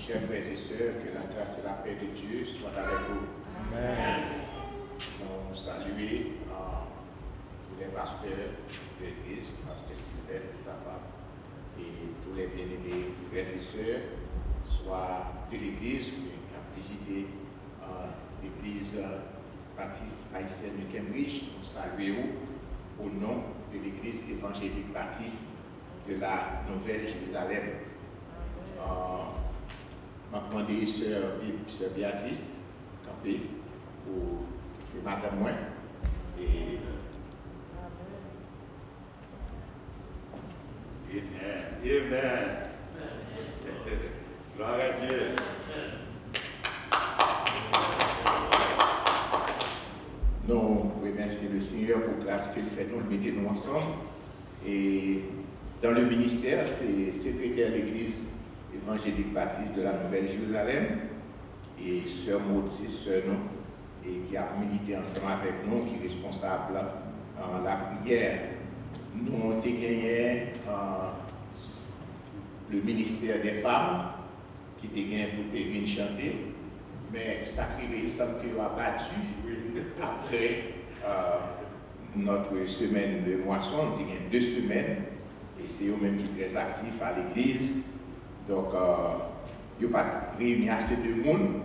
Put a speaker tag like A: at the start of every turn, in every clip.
A: Chers frères et sœurs, que la grâce et la paix de Dieu soient avec vous. Amen. Nous saluons tous les pasteurs de l'Église, pasteur Sylvestre et sa femme, et tous les bien-aimés frères et sœurs, soit de l'Église, qui ont visité l'Église baptiste haïtienne de Cambridge. Nous saluons au nom de l'Église évangélique baptiste de la Nouvelle-Jérusalem. Je vais demander Sœur Béatrice, campée, pour c'est Madame Moin. Et
B: Amen. Amen. Gloire à Dieu.
A: Nous remercions le Seigneur pour la grâce qu'il fait nous, mettez-nous ensemble. Et dans le ministère, c'est secrétaire de l'Église évangélique baptiste de la Nouvelle-Jérusalem et Sœur Maud, c'est Sœur nous, et qui a milité ensemble avec nous, qui est responsable en la prière. Nous avons gagné le ministère des femmes, qui était gagné pour venir chanter, mais ça il semble qu'il a battu après notre semaine de moisson. On a gagné 2 semaines, et c'est eux-mêmes qui sont très actifs à l'église. Donc, il n'y a pas réuni assez de monde.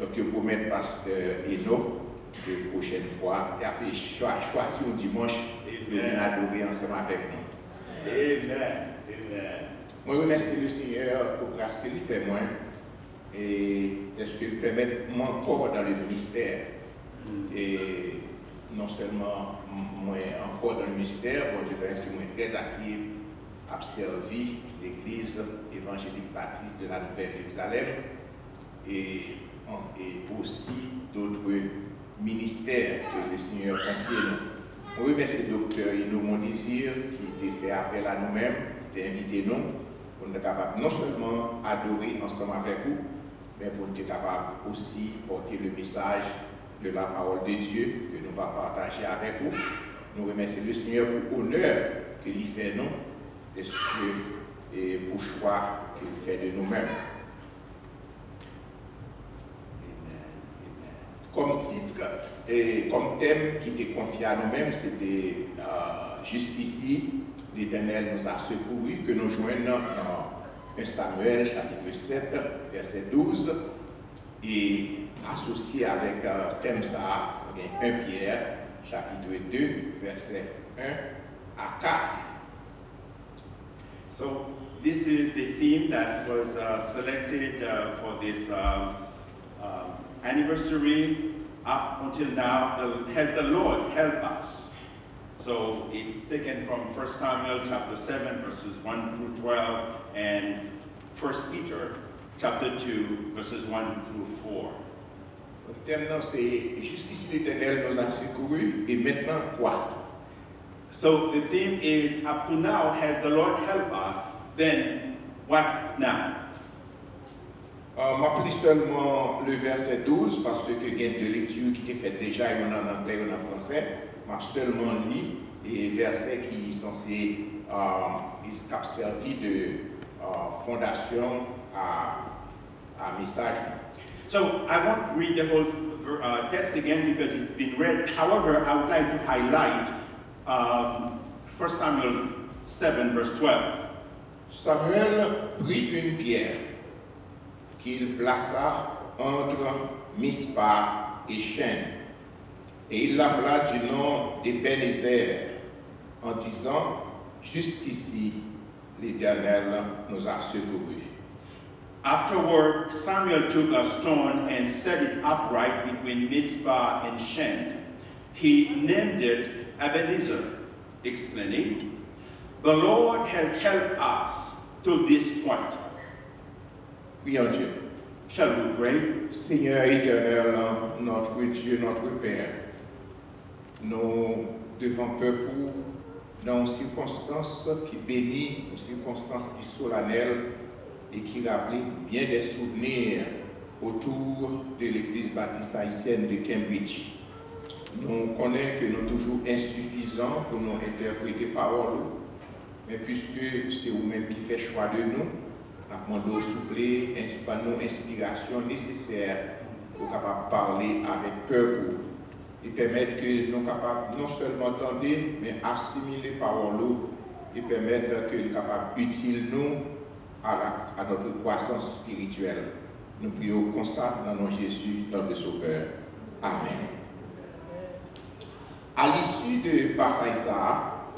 A: Donc, je promets pasteur Eno que la prochaine fois, et après choisir un dimanche de venir adorer ensemble avec nous.
B: Amen. Amen.
A: Moi, je remercie le Seigneur pour la grâce qu'il fait moi et est-ce qu'il permet encore dans le ministère. Et non seulement moi encore dans le ministère, bon Dieu permet que moi très actif à servir l'église évangélique baptiste de la Nouvelle-Jérusalem et aussi d'autres ministères que le Seigneur confie à nous. On remercie le docteur Ino Mondésir qui a fait appel à nous-mêmes, qui a invité nous pour nous être capables non seulement adorer ensemble avec vous, mais pour nous être capables aussi porter le message de la parole de Dieu que nous allons partager avec vous. Nous remercions le Seigneur pour l'honneur qu'il fait nous, et pour le choix qu'il fait de nous-mêmes. Comme titre et comme thème qui était confié à nous-mêmes, c'était jusqu'ici, l'Éternel nous a secourus, que nous joignons dans 1 Samuel chapitre 7, verset 12, et associé avec thème ça, 1 Pierre chapitre 2, verset 1 à 4.
B: So this is the theme that was selected for this anniversary. Up until now, has the Lord helped us? So it's taken from 1 Samuel chapter 7 verses 1 through 12 and 1 Peter chapter 2 verses 1 through 4.
A: Le thème c'est jusqu'ici l'Éternel nous a secourus et maintenant quoi?
B: So the theme is up to now, has the Lord helped us? Then what now?
A: Je lis seulement le verset 12 parce que il y a 2 lectures qui étaient faites déjà, il y en a en anglais et en français. Je seulement lis les versets qui sont censés servir de fondation à message.
B: So I won't read the whole text again because it's been read. However, I would like to highlight 1 Samuel 7 verse 12.
A: Samuel prit une pierre qu'il plaça entre Mispa et Chêne, et il l'appela du nom d'Ebenezer, en disant, jusqu'ici l'Éternel nous a secourus.
B: Afterward, Samuel took a stone and set it upright between Mizpah and Shen. He named it Ebenezer, explaining, the Lord has helped us to this point.
A: Prions Dieu.
B: Shall we pray?
A: Seigneur éternel, notre Dieu, notre Père, nous devons peu pour, dans une circonstance qui bénit, une circonstance qui est solennelle et qui rappelle bien des souvenirs autour de l'église baptiste haïtienne de Cambridge. Nous connaissons que nous sommes toujours insuffisants pour nous interpréter parole, mais puisque c'est vous-même qui faites choix de nous, Nous demandons souple, nous inspiration nécessaire pour capable parler avec cœur pour vous. Il permet que nous capables non seulement entendre, mais assimiler parole et permettre que nous capables utile nous à notre croissance spirituelle. Nous prions comme ça dans le nom de Jésus, notre Sauveur. Amen. À l'issue de passage ça,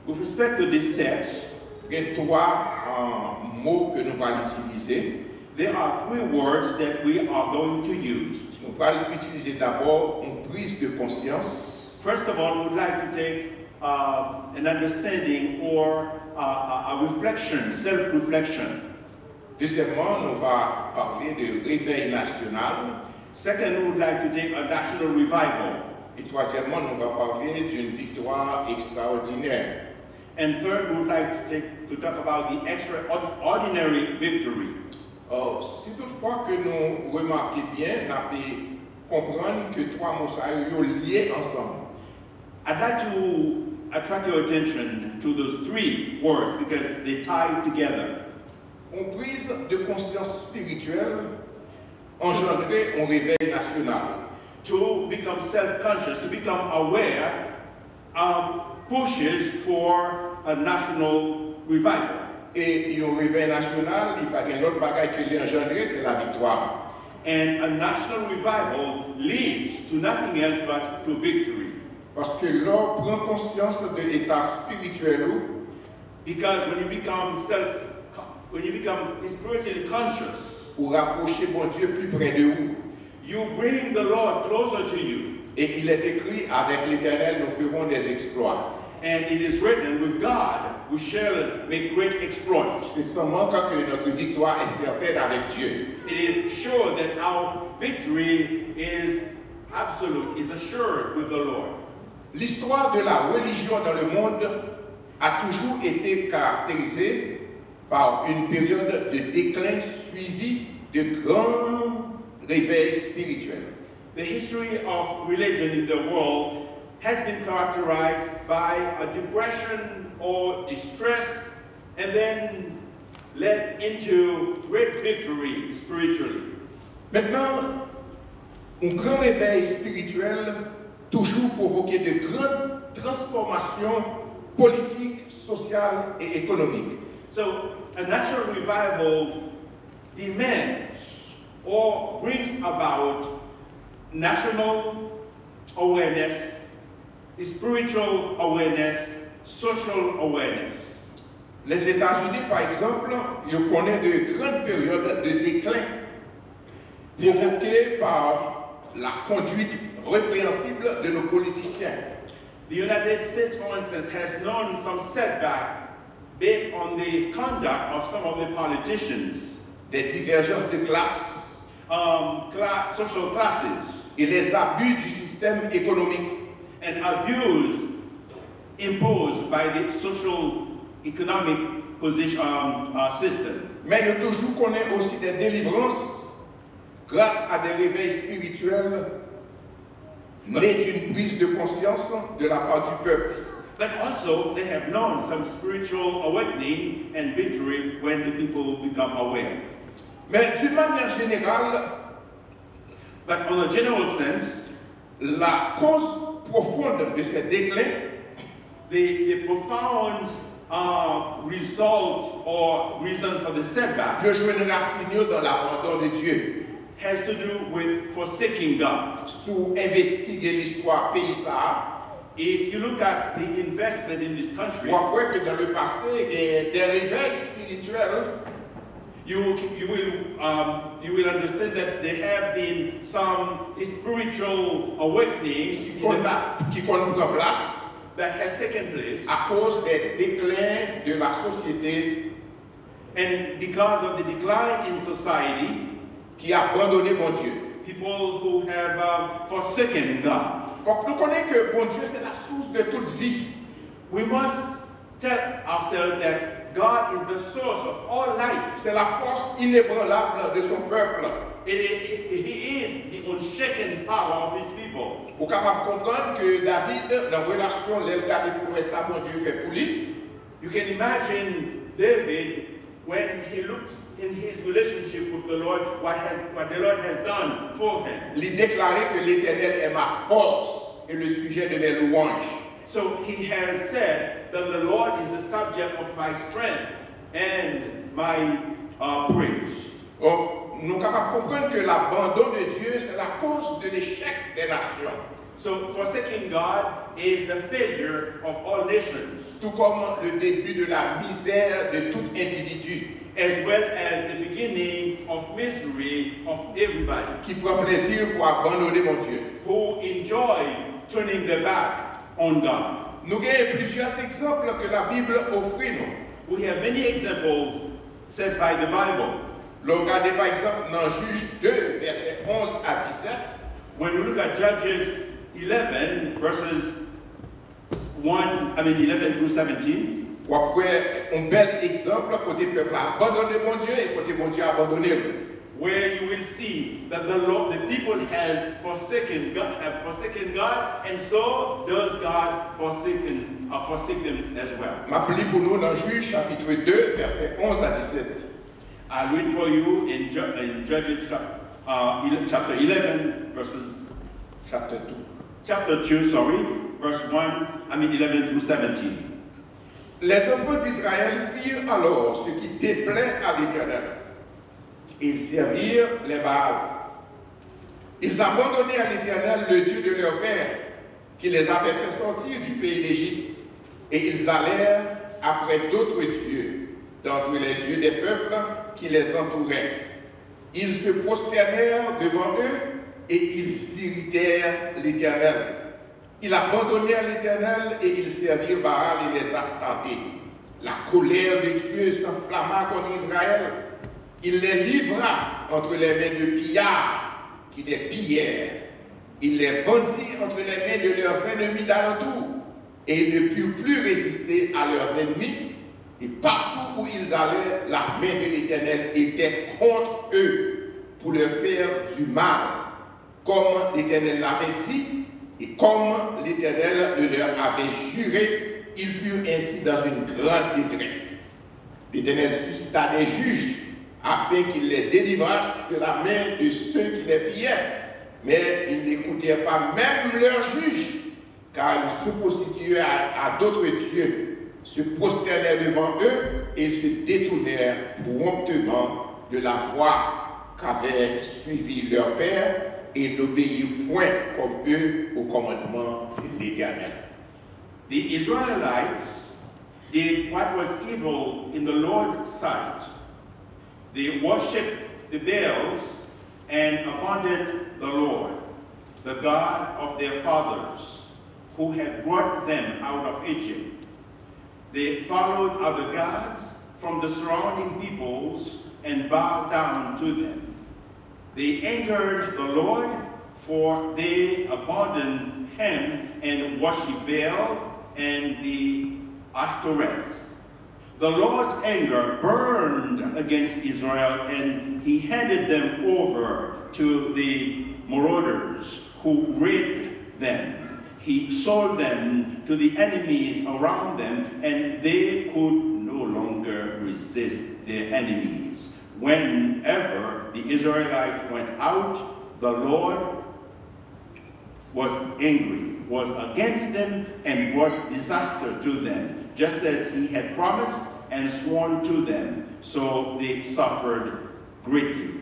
B: with respect to this text,
A: il y a trois mots que nous allons utiliser.
B: there are 3 words that we are going to use.
A: Nous allons utiliser d'abord une prise de conscience.
B: First of all, we would like to take an understanding or a reflection, self-reflection.
A: Deuxièmement, nous allons parler de réveil national.
B: Second, we would like to take a national revival.
A: Et troisièmement, nous allons parler d'une victoire extraordinaire.
B: And third, we would like to talk about the extraordinary victory.
A: Si toutefois que nous remarquons bien, nous pouvons comprendre que trois mots sont liés ensemble.
B: I'd like to attract your attention to those 3 words because they tie together.
A: Une prise de conscience spirituelle engendrée un réveil national.
B: To become self-conscious, to become aware, pushes for a national revival.
A: Et un réveil national, il n'y a pas d'autre bagage que l'engendrer, c'est la victoire.
B: And a national revival leads to nothing else but to victory.
A: Parce que l'homme prend conscience de l'état spirituel.
B: Because when you become spiritually conscious,
A: pour rapprocher bon Dieu plus près de vous.
B: you bring the Lord closer to you.
A: Et il est écrit, avec l'Éternel, nous ferons des exploits.
B: And it is written, with God, we shall make great exploits.
A: C'est seulement quand que notre victoire est certaine avec Dieu.
B: It is sure that our victory is absolute, is assured with the Lord.
A: L'histoire de la religion dans le monde a toujours été caractérisée par une période de déclin suivie de grands réveils spirituels.
B: The history of religion in the world has been characterized by a depression or distress and then led into great victory spiritually.
A: Maintenant, un grand réveil spirituel toujours provoqué de grandes transformations politiques, sociales et économiques.
B: So, a national revival demands or brings about national awareness, spiritual awareness, social awareness.
A: Les États-Unis, par exemple, ils connaissent de grandes périodes de déclin provoquées par la conduite répréhensible de nos politiciens.
B: The United States, for instance, has known some setback based on the conduct of some of the politicians.
A: Des divergences de classe
B: Social classes,
A: et les abus du système économique.
B: and abuse imposed by the social economic position, system.
A: Mais ils toujours connaissent aussi des délivrances grâce à des réveils spirituels nés d'une prise de conscience de la part du peuple.
B: But also, they have known some spiritual awakening and victory when the people become aware.
A: Mais d'une manière générale,
B: But on a general sense,
A: la cause profonde de ces déclins
B: the profound result or reason for the setback
A: que je me racine dans l'abandon de Dieu.
B: has to do with forsaking God.
A: Sous investiguer l'histoire pays ça,
B: If you look at the investment in this country,
A: on croit que dans le passé, il y a des réveils spirituels
B: you will understand that there have been some spiritual awakening in the past
A: qui prennent place
B: that has taken place,
A: à cause des déclins de la société
B: and because of the decline in society,
A: qui a abandonné mon Dieu.
B: people who have forsaken God.
A: Donc nous connaissons que bon Dieu c'est la source de toute vie.
B: We must tell ourselves that God is the source of all life.
A: C'est la force inébranlable de son peuple.
B: He is the unshaken power of his people.
A: Vous êtes capable de comprendre que David, dans la relation, l'El gardé pour lui, ça, bon Dieu fait pour lui.
B: You can imagine David when he looks in his relationship with the Lord, what the Lord has done for him.
A: Il déclarait que l'Éternel est ma force et le sujet de mes louanges.
B: So he has said that the Lord is the subject of my strength and my praise.
A: Oh, nous sommes capables de comprendre que l'abandon de Dieu, c'est la cause de l'échec des nations.
B: So forsaking God is the failure of all nations.
A: Tout comme le début de la misère de tout individu.
B: As well as the beginning of misery of everybody.
A: Qui prend plaisir pour abandonner mon Dieu.
B: Who enjoy turning their back on God.
A: Nous avons plusieurs exemples que la Bible offre nous.
B: We have many examples set by the Bible.
A: Regardez par exemple dans Juge 2, versets 11 à 17.
B: When we look at Judges 11, verses 11 through 17.
A: Ou après un bel exemple côté peuple a abandonné mon Dieu et côté mon Dieu a abandonné.
B: Where you will see that the people have forsaken God, and so does God forsake them as well.
A: M'appelez pour nous dans Juge chapitre 2, versets 11 à 17.
B: I'll read for you in Judges chapter 11, verses. Chapter 2, verse 11 through 17.
A: Les enfants d'Israël firent alors ce qui déplaît à l'Éternel. Ils servirent les Baals. Ils abandonnèrent à l'Éternel le Dieu de leur père, qui les avait fait sortir du pays d'Égypte, et ils allèrent après d'autres dieux, d'entre les dieux des peuples qui les entouraient. Ils se prosternèrent devant eux, et ils irritèrent l'Éternel. Ils abandonnèrent l'Éternel et ils servirent Baal et les Astartés. La colère de Dieu s'enflamma contre Israël. Il les livra entre les mains de pillards qui les pillèrent. Il les vendit entre les mains de leurs ennemis d'alentour. Et ils ne purent plus résister à leurs ennemis. Et partout où ils allaient, la main de l'Éternel était contre eux pour leur faire du mal. Comme l'Éternel l'avait dit, et comme l'Éternel le leur avait juré, ils furent ainsi dans une grande détresse. L'Éternel suscita des juges afin qu'ils les délivrassent de la main de ceux qui les pillaient. Mais ils n'écoutèrent pas même leurs juges, car ils se prostituaient à d'autres dieux, se prosternèrent devant eux et ils se détournèrent promptement de la voie qu'avait suivi leur père et n'obéirent point comme eux au commandement de l'Éternel.
B: The Israelites did what was evil in the Lord's sight. They worshipped the Baals and abandoned the Lord, the God of their fathers, who had brought them out of Egypt. They followed other gods from the surrounding peoples and bowed down to them. They angered the Lord, for they abandoned him and worshipped Baal and the Ashtoreths. The Lord's anger burned against Israel, and he handed them over to the marauders who raped them. He sold them to the enemies around them, and they could no longer resist their enemies. Whenever the Israelites went out, the Lord was angry, was against them, and brought disaster to them, just as he had promised and sworn to them. So they suffered greatly.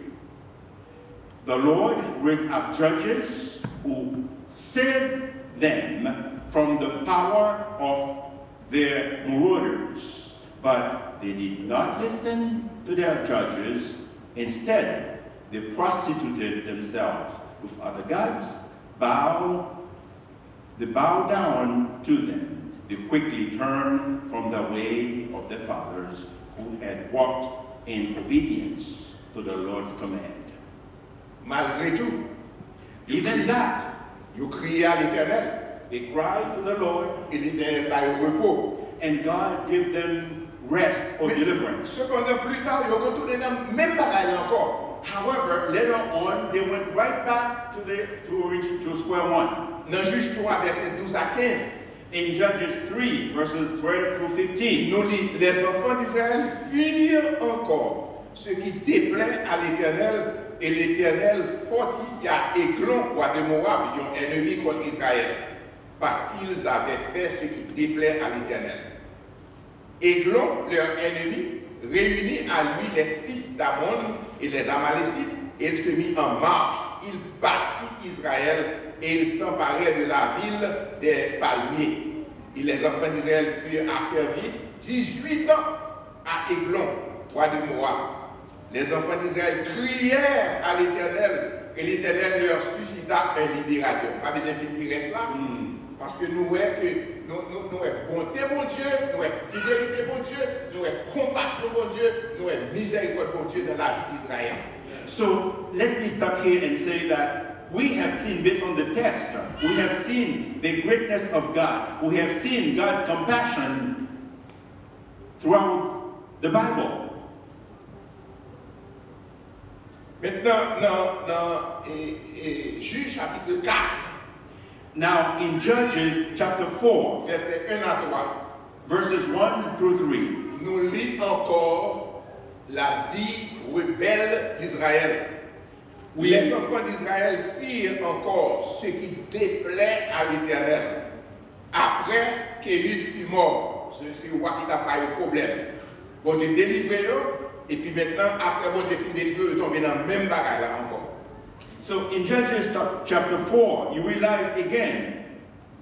B: The Lord raised up judges who saved them from the power of their marauders, but they did not listen to their judges. Instead, they prostituted themselves with other gods. They bowed down to them. They quickly turned from the way of their fathers, who had walked in obedience to the Lord's command.
A: Malgré tout,
B: Even that,
A: ils criaient à l'Éternel.
B: they cried to the Lord,
A: Et l'Éternel a eu repos.
B: and God gave them rest or deliverance.
A: Cependant, plus tard, ils ont retourné dans la même bagaille encore.
B: However, later on, they went right back to square one.
A: Dans Juge 3, versets 12 à 15,
B: In Judges 3, verses 12 through 15.
A: Nous lisons, les enfants d'Israël firent encore ce qui déplaît à l'Éternel, et l'Éternel fortifia Églon, roi de Moab, un ennemi contre Israël, parce qu'ils avaient fait ce qui déplaît à l'Éternel. Églon, leur ennemi, réunit à lui les fils d'Ammon et les Amalécites, et il se mit en marche. Il bâtit Israël et il s'emparait de la ville des palmiers. Et les enfants d'Israël furent asservis 18 ans à Églon, roi de Moab. Les enfants d'Israël crièrent à l'Éternel et l'Éternel leur suscita un libérateur. Pas besoin de finir reste là, parce que nous voyons que nous avons bonté, bon Dieu, nous avons fidélité, bon Dieu, nous avons compassion, bon Dieu, nous avons miséricorde, bon Dieu, dans la vie d'Israël.
B: So let me stop here and say that we have seen, based on the text, we have seen the greatness of God. We have seen God's compassion throughout the Bible.
A: Maintenant, dans Juge chapitre 4,
B: now in Judges chapter 4,
A: versets 1 à 3,
B: verses 1 through 3,
A: nous lisons encore la vie rebelle d'Israël. Les enfants d'Israël firent encore ce qui déplaît à l'Éternel. Après qu'Éhud fut mort, c'est le roi qui n'a pas eu de problème. Bon Dieu délivré eux, et puis maintenant, après bon Dieu fin délivré, ils tombent dans le même bagaille là encore.
B: So in Judges chapter 4, you realize again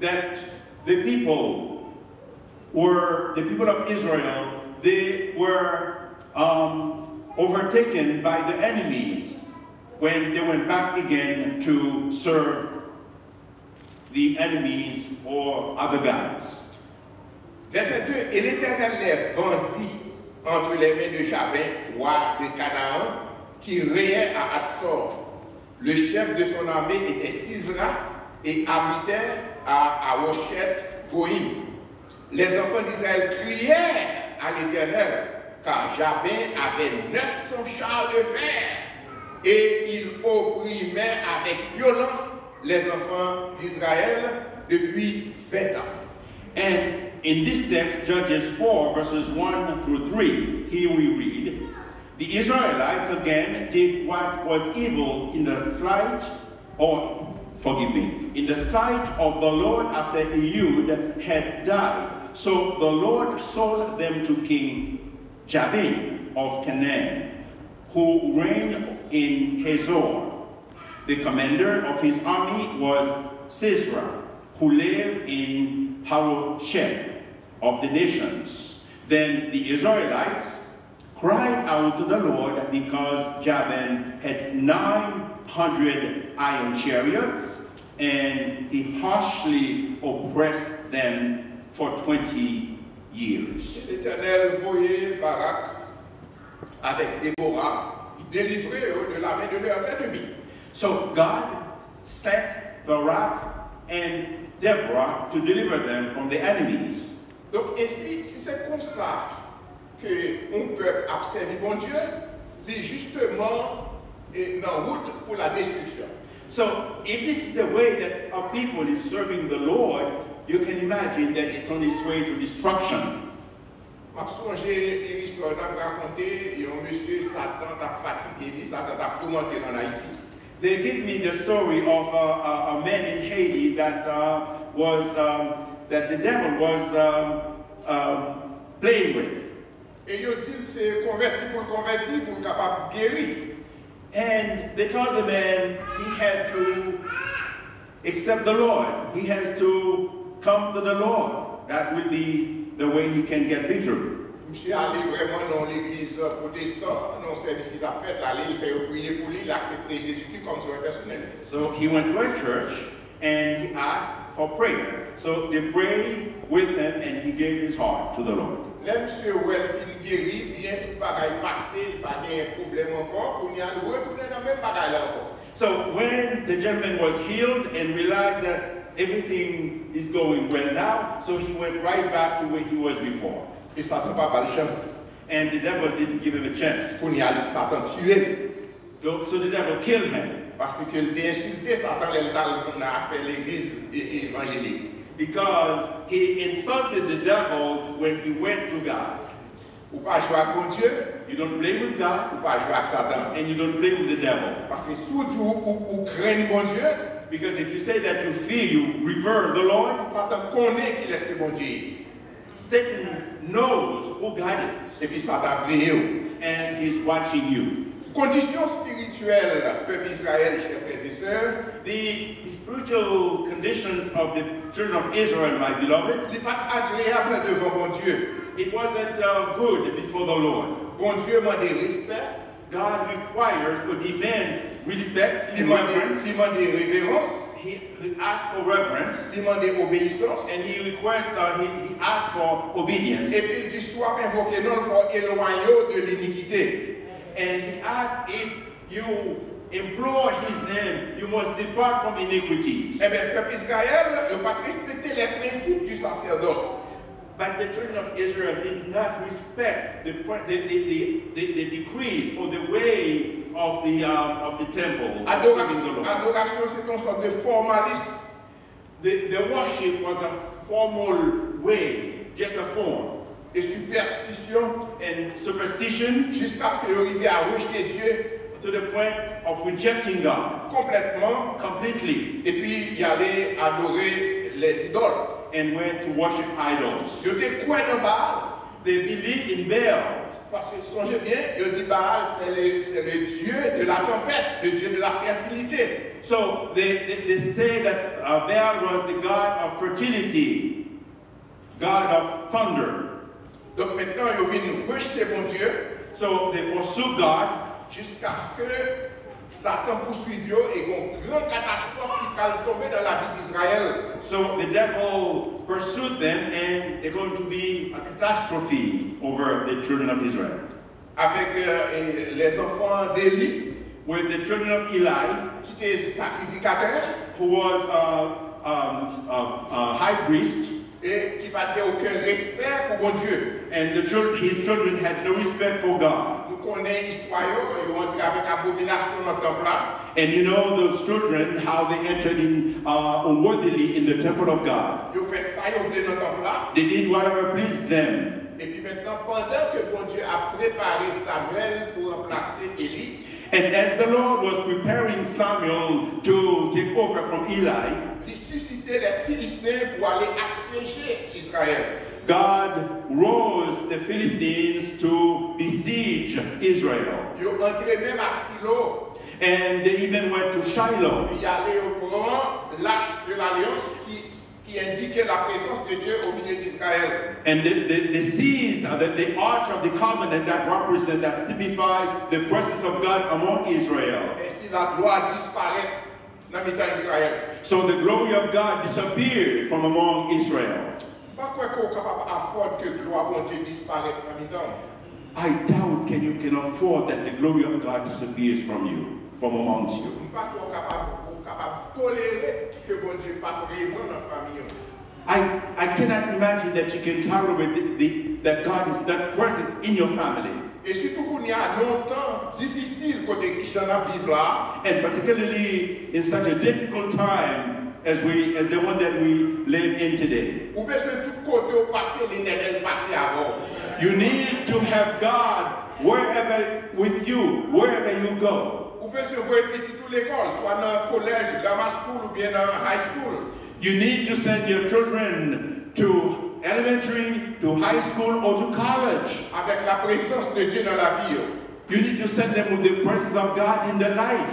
B: that the people of Israel, they were overtaken by the enemies when they went back again to serve the enemies or other gods.
A: Verset 2, et l'Éternel les vendit entre les mains de Jabin, roi de Canaan, qui régnait à Hatzor. Le chef de son armée était Sisra et habitait à Arochet-Goïm. Les enfants d'Israël crièrent à l'Éternel, car Jabin avait 900 chars de fer, et il opprimait avec violence les enfants d'Israël depuis 20 ans.
B: And in this text, Judges 4, verses 1 through 3, here we read, the Israelites again did what was evil in the sight, in the sight of the Lord after Ehud had died. So the Lord sold them to King Jabin of Canaan, who reigned in Hazor. The commander of his army was Sisera, who lived in Harosheth of the nations. Then the Israelites cried out to the Lord because Jabin had 900 iron chariots, and he harshly oppressed them for 20 years.
A: L'Éternel voyait Barak avec Déborah, délivré de la main de leurs ennemis.
B: So God sent Barak and Deborah to deliver them from the enemies.
A: Donc, et si c'est comme ça qu'on peut observer bon Dieu, il est justement en route pour la destruction.
B: So, if this is the way that our people is serving the Lord, you can imagine that it's on its way to destruction.
A: Je me souviens d'une histoire qu'on a racontée, un monsieur Satan t'a fatigué, Satan t'a tourmenté en Haïti.
B: They give me the story of a man in Haiti that that the devil was playing with.
A: Et il dit c'est converti pour capable guérir.
B: And they told the man he had to accept the Lord. He has to come to the Lord. That will be the way he can get victory.
A: Monsieur allé vraiment dans l'église protestante, dans le service qu'il a fait, là, il fait prier pour lui, il a accepté Jésus-Christ comme son personnel.
B: So he went to a church and he asked for prayer. So they prayed with him and he gave his heart to the Lord.
A: Là, monsieur Well fin guéri, bien tout bagaille passé, il pas de problème encore, pour y aller retourner dans même bagaille là encore.
B: So when the gentleman was healed and realized that everything is going well now, so he went right back to where he was before.
A: Et Satan n'a pas de chance.
B: And the devil didn't give him a chance.
A: Pour y aller, Satan tuer.
B: So the devil killed him.
A: Parce que il a insulté Satan, il a fait l'église évangélique.
B: because he insulted the devil when he went to God.
A: Ou pas jouer avec bon Dieu,
B: You don't play with God,
A: ou pas jouer avec Satan.
B: and you don't play with the devil.
A: Parce que si ou craigne bon Dieu,
B: Because if you say that you fear, you revere the Lord,
A: Satan connaît qu'il est bon Dieu.
B: Satan knows who God is,
A: Et puis Satan veille.
B: and he's watching you.
A: Condition spirituelle, peuple Israël, chers frères et sœurs,
B: The spiritual conditions of the children of Israel, my beloved,
A: n'est pas agréable devant bon Dieu.
B: it wasn't good before the Lord.
A: Bon Dieu m'a des respect,
B: God requires or demands respect
A: il
B: and
A: m'a
B: reverence.
A: des révérences,
B: He asks for reverence,
A: il m'a des obéissances.
B: and he requests, he asks for obedience.
A: Et puis il dit, soit invoqué non, soit éloigné de l'iniquité.
B: And he asks if you implore his name, you must depart from iniquities.
A: Eh bien, peuple Israël n'a pas respecté les principes du sacerdoce.
B: But the children of Israel did not respect the decrees or the way of the temple. of serving the Lord.
A: Adoration, c'est une sorte de formalisme.
B: The worship was a formal way, just a form.
A: Et superstition,
B: And superstitions,
A: jusqu'à ce qu'ils arrivent à rejeter Dieu
B: to the point of rejecting God
A: complètement,
B: completely,
A: et puis y aller adorer les idoles.
B: and went to worship idols.
A: Ils étaient quoi dans Baal?
B: They believed in Baal.
A: Parce que songez bien, ils dit Baal, c'est le Dieu de la tempête, le Dieu de la fertilité.
B: So they say that Baal was the god of fertility, god of thunder.
A: Donc maintenant, ils viennent rejeter bon Dieu
B: So they forsook God
A: jusqu'à ce que Satan poursuive et une grande catastrophe qui va tomber dans la vie d'Israël.
B: So the devil pursued them, and there's going to be a catastrophe over the children of Israel.
A: Avec les enfants d'Élie,
B: With the children of Eli,
A: qui étaient sacrificateurs
B: who was a high priest,
A: et qui n'avaient aucun respect pour bon Dieu.
B: and his children had no respect for God.
A: Nous connaissons l'histoire, ils ont entré avec abomination dans le temple là.
B: And you know those children, how they entered in unworthily in the temple of God.
A: Ils ont fait ça, ils ont fait dans le temple là.
B: They did whatever pleased them.
A: Et puis maintenant, pendant que bon Dieu a préparé Samuel pour remplacer Élie,
B: And as the Lord was preparing Samuel to take over from Eli,
A: il suscitait les Philistins pour aller assiéger Israël.
B: God rose the Philistines to besiege Israel.
A: Ils ont entré même à Silo.
B: And they even went to Shiloh.
A: Il y allait au grand l'arche de l'Alliance qui indiquait la présence de Dieu au milieu d'Israël.
B: And they seized the arch of the covenant that signifies the presence of God among Israel.
A: Ainsi la gloire disparaît dans le milieu d'Israël.
B: So the glory of God disappeared from among Israel.
A: Pas quoi qu'on est capable d'affordre que la gloire de Dieu disparaisse dans le milieu.
B: I doubt you can afford that the glory of God disappears from you, from amongst you.
A: Pas qu'on est capable de tolérer que bon Dieu n'est pas présent dans la famille.
B: I cannot imagine that you can tolerate that God is not present in your family.
A: Et surtout qu'on y a longtemps difficile côté Christian à vivre là.
B: And particularly in such a difficult time as the one that we live in today.
A: Ou bien sur tout côté au passé, l'Éternel passé avant.
B: You need to have God wherever with you, wherever you go.
A: Ou bien sur voir petit tout l'école, soit dans le collège, grammar school ou bien dans high school.
B: You need to send your children to elementary, to high school, or to college.
A: Avec la présence de Dieu dans la vie.
B: You need to send them with the presence of God in their life.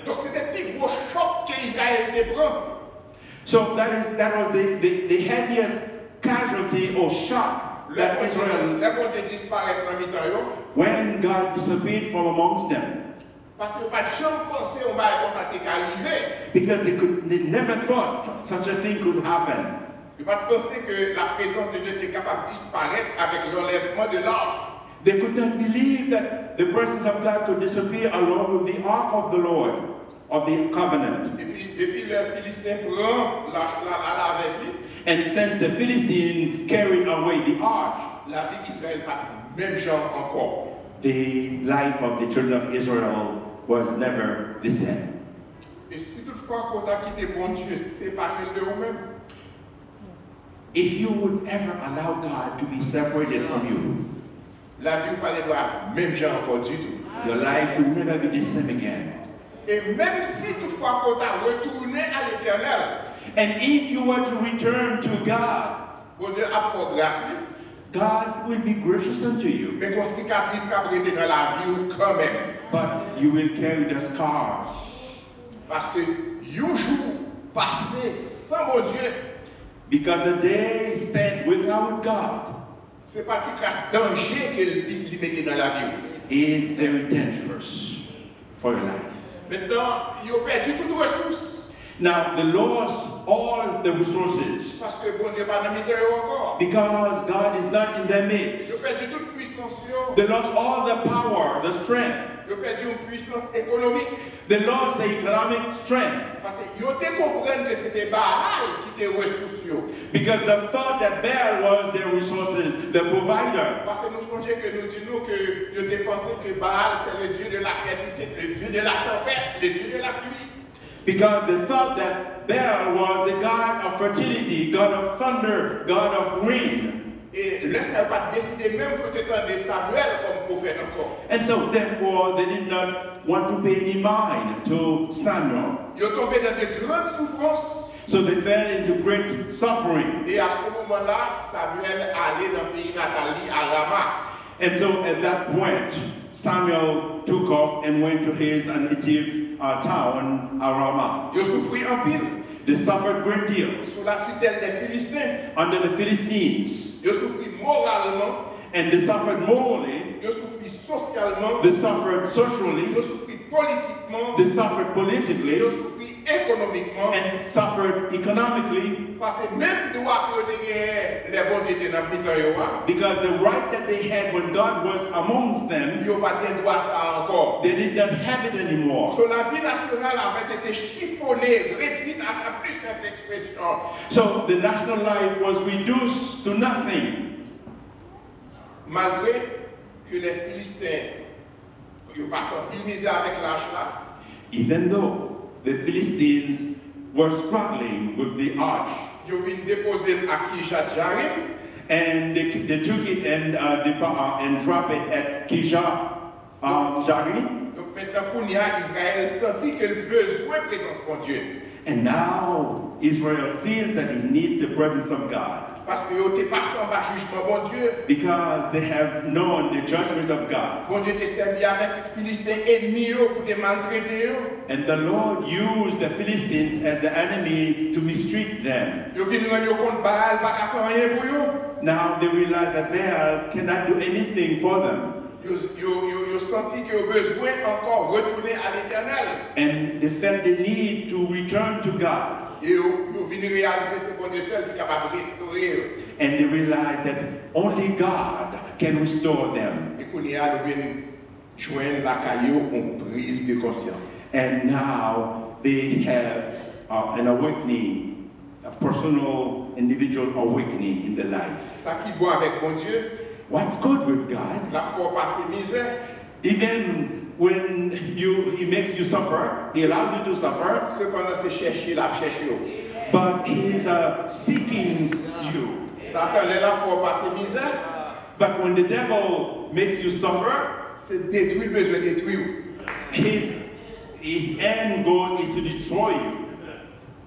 A: Donc c'est des petits gros chocs qu'Israël te prend.
B: So that was the heaviest casualty or shock that Israel,
A: Les bon Dieu disparaît dans le milieu.
B: when God disappeared from amongst them.
A: Parce que pas de jamais pensé on va constater qu'arriver.
B: Because they never thought such a thing could happen.
A: Il pas penser que la présence de Dieu était capable de disparaître avec l'enlèvement de l'arche.
B: They could not believe that the presence of God could disappear along with the ark of the Lord, of the covenant.
A: Et puis depuis le Philistin prend l'arche là avec lui.
B: And since the Philistine carried away the ark,
A: La vie d'Israël pas même genre encore.
B: the life of the children of Israel was never the same.
A: Et si toutefois qu'on t'a quitté bon Dieu, séparé de vous-même.
B: if you would ever allow God to be separated from you,
A: la vie ou pas de toi, même j'ai encore du tout.
B: your life will never be the same again.
A: Et même si toutefois qu'on t'a retourné à l'éternel,
B: And if you were to return to God,
A: bon Dieu a fait grâce,
B: God will be gracious unto you,
A: mais qu'on cicatrice qu'a prêté dans la vie ou quand même.
B: but you will carry the scars.
A: Parce que un jour passé sans mon Dieu,
B: Because a day spent without God
A: c'est pas un danger qu'il mettait dans la vie.
B: is very dangerous for your life.
A: Maintenant, ils ont perdu toutes ressources.
B: Now, they lost all the resources
A: Parce que bon Dieu pas dans le milieu encore.
B: because God is not in their
A: Ils ont
B: midst.
A: perdu toute puissance.
B: They lost all the power, the strength.
A: Ils ont perdu une puissance économique.
B: They lost the economic strength
A: Parce qu'ils ont compris que c'était Baal qui était ressources.
B: because they thought that Baal was their resources, the provider.
A: Parce que nous songeons que nous disons que ils ont pensé que Baal c'est le Dieu de la fertilité, le Dieu de la tempête, le Dieu de la pluie.
B: Because they thought that Baal was the god of fertility, god of thunder, god of rain.
A: Et là, ça n'a pas décidé même pour t'étendre Samuel comme prophète encore.
B: And so, therefore, they did not want to pay any mind to Samuel.
A: Ils ont tombé dans de grandes souffrances.
B: So they fell into great suffering.
A: Et à ce moment-là, Samuel allait dans le pays natal à Rama.
B: And so, at that point, Samuel took off and went to his native town, Ramah.
A: Ils ont souffert en pile
B: They suffered great deal
A: sous la tutelle des Philistins.
B: under the Philistines.
A: Ils ont souffert moralement.
B: And they suffered morally,
A: Ils ont souffert socialement.
B: they suffered
A: Ils
B: socially,
A: ont souffert politiquement.
B: they suffered
A: Ils
B: politically,
A: ont souffert économiquement.
B: and suffered economically,
A: Parce que même droit que les bons dieux dans le milieu,
B: because the right that they had when God was amongst them,
A: ils n'ont pas de droit ça encore.
B: they did not have it anymore.
A: So, la vie nationale avait été chiffonnée, réduite à sa plus simple expression.
B: So the national life was reduced to nothing.
A: Malgré que les Philistins ils passent en pile misère avec l'âge là,
B: Even though the Philistines were struggling with the arch,
A: ils viennent déposer à Kijat Jarim,
B: and they took it and drop it at Jarim.
A: donc maintenant Kounia, Israël sentit que le besoin de présence de Dieu.
B: And now Israel feels that it needs the presence of God
A: Parce qu'ils étaient passés en bas jugement bon Dieu.
B: because they have known the judgment of God.
A: Bon Dieu t'a servi avec les Philistins ennemis pour te maltraiter.
B: And the Lord used the Philistines as the enemy to mistreat them.
A: Ils viennent rendre compte Baal pas qu'à faire rien pour eux.
B: Now they realize that Baal cannot do anything for them.
A: Ils ont senti qu'ils ont besoin encore retourner à l'Éternel.
B: And they felt the need to return to God.
A: Et ils viennent réaliser ce bon Dieu seul qui est capable de restaurer.
B: And they realized that only God can restore them.
A: Et qu'on y a, nous venons joindre la caillou en prise de conscience.
B: And now they have an awakening, a personal, individual awakening in their life.
A: Ça qui doit avec bon Dieu,
B: What's good with God?
A: la fois passer misère,
B: Even when He makes you suffer, He allows you to suffer,
A: cependant c'est chercher, la chercher.
B: but He's seeking you.
A: Satan, la fois passer misère,
B: But when the devil makes you suffer,
A: c'est détruire le besoin de détruire.
B: his end goal is to destroy you.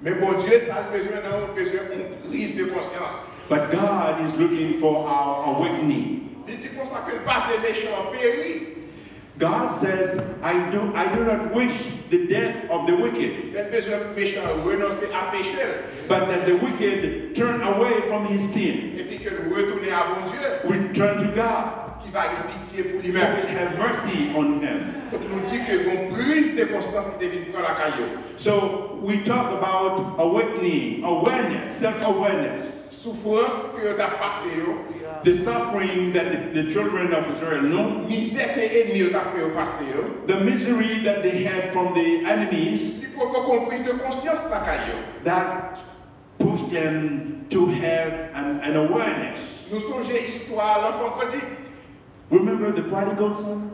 A: Mais bon Dieu, ça a besoin d'une prise de conscience.
B: But God is looking for our awakening.
A: Il dit comme ça que le pas les méchants périt.
B: God says, I do not wish the death of the wicked,
A: Mais le besoin de méchant renoncer à pécher.
B: but that the wicked turn away from his sin,
A: Et puis que nous retourner à bon Dieu,
B: return to God,
A: qui va avoir pitié pour
B: who
A: lui-même.
B: will have mercy on him.
A: Donc nous dit que une prise de conscience qui devient prendre la caillou.
B: So we talk about awakening, awareness, self-awareness,
A: Souffrance que tu as passée,
B: the suffering that the children of Israel know,
A: misère que l'ennemi t'a fait passer,
B: the misery that they had from the enemies,
A: il provoque une prise de conscience la caillou.
B: that pushed them to have an awareness.
A: Nous songeons l'histoire l'enfant prodigue
B: Remember the prodigal son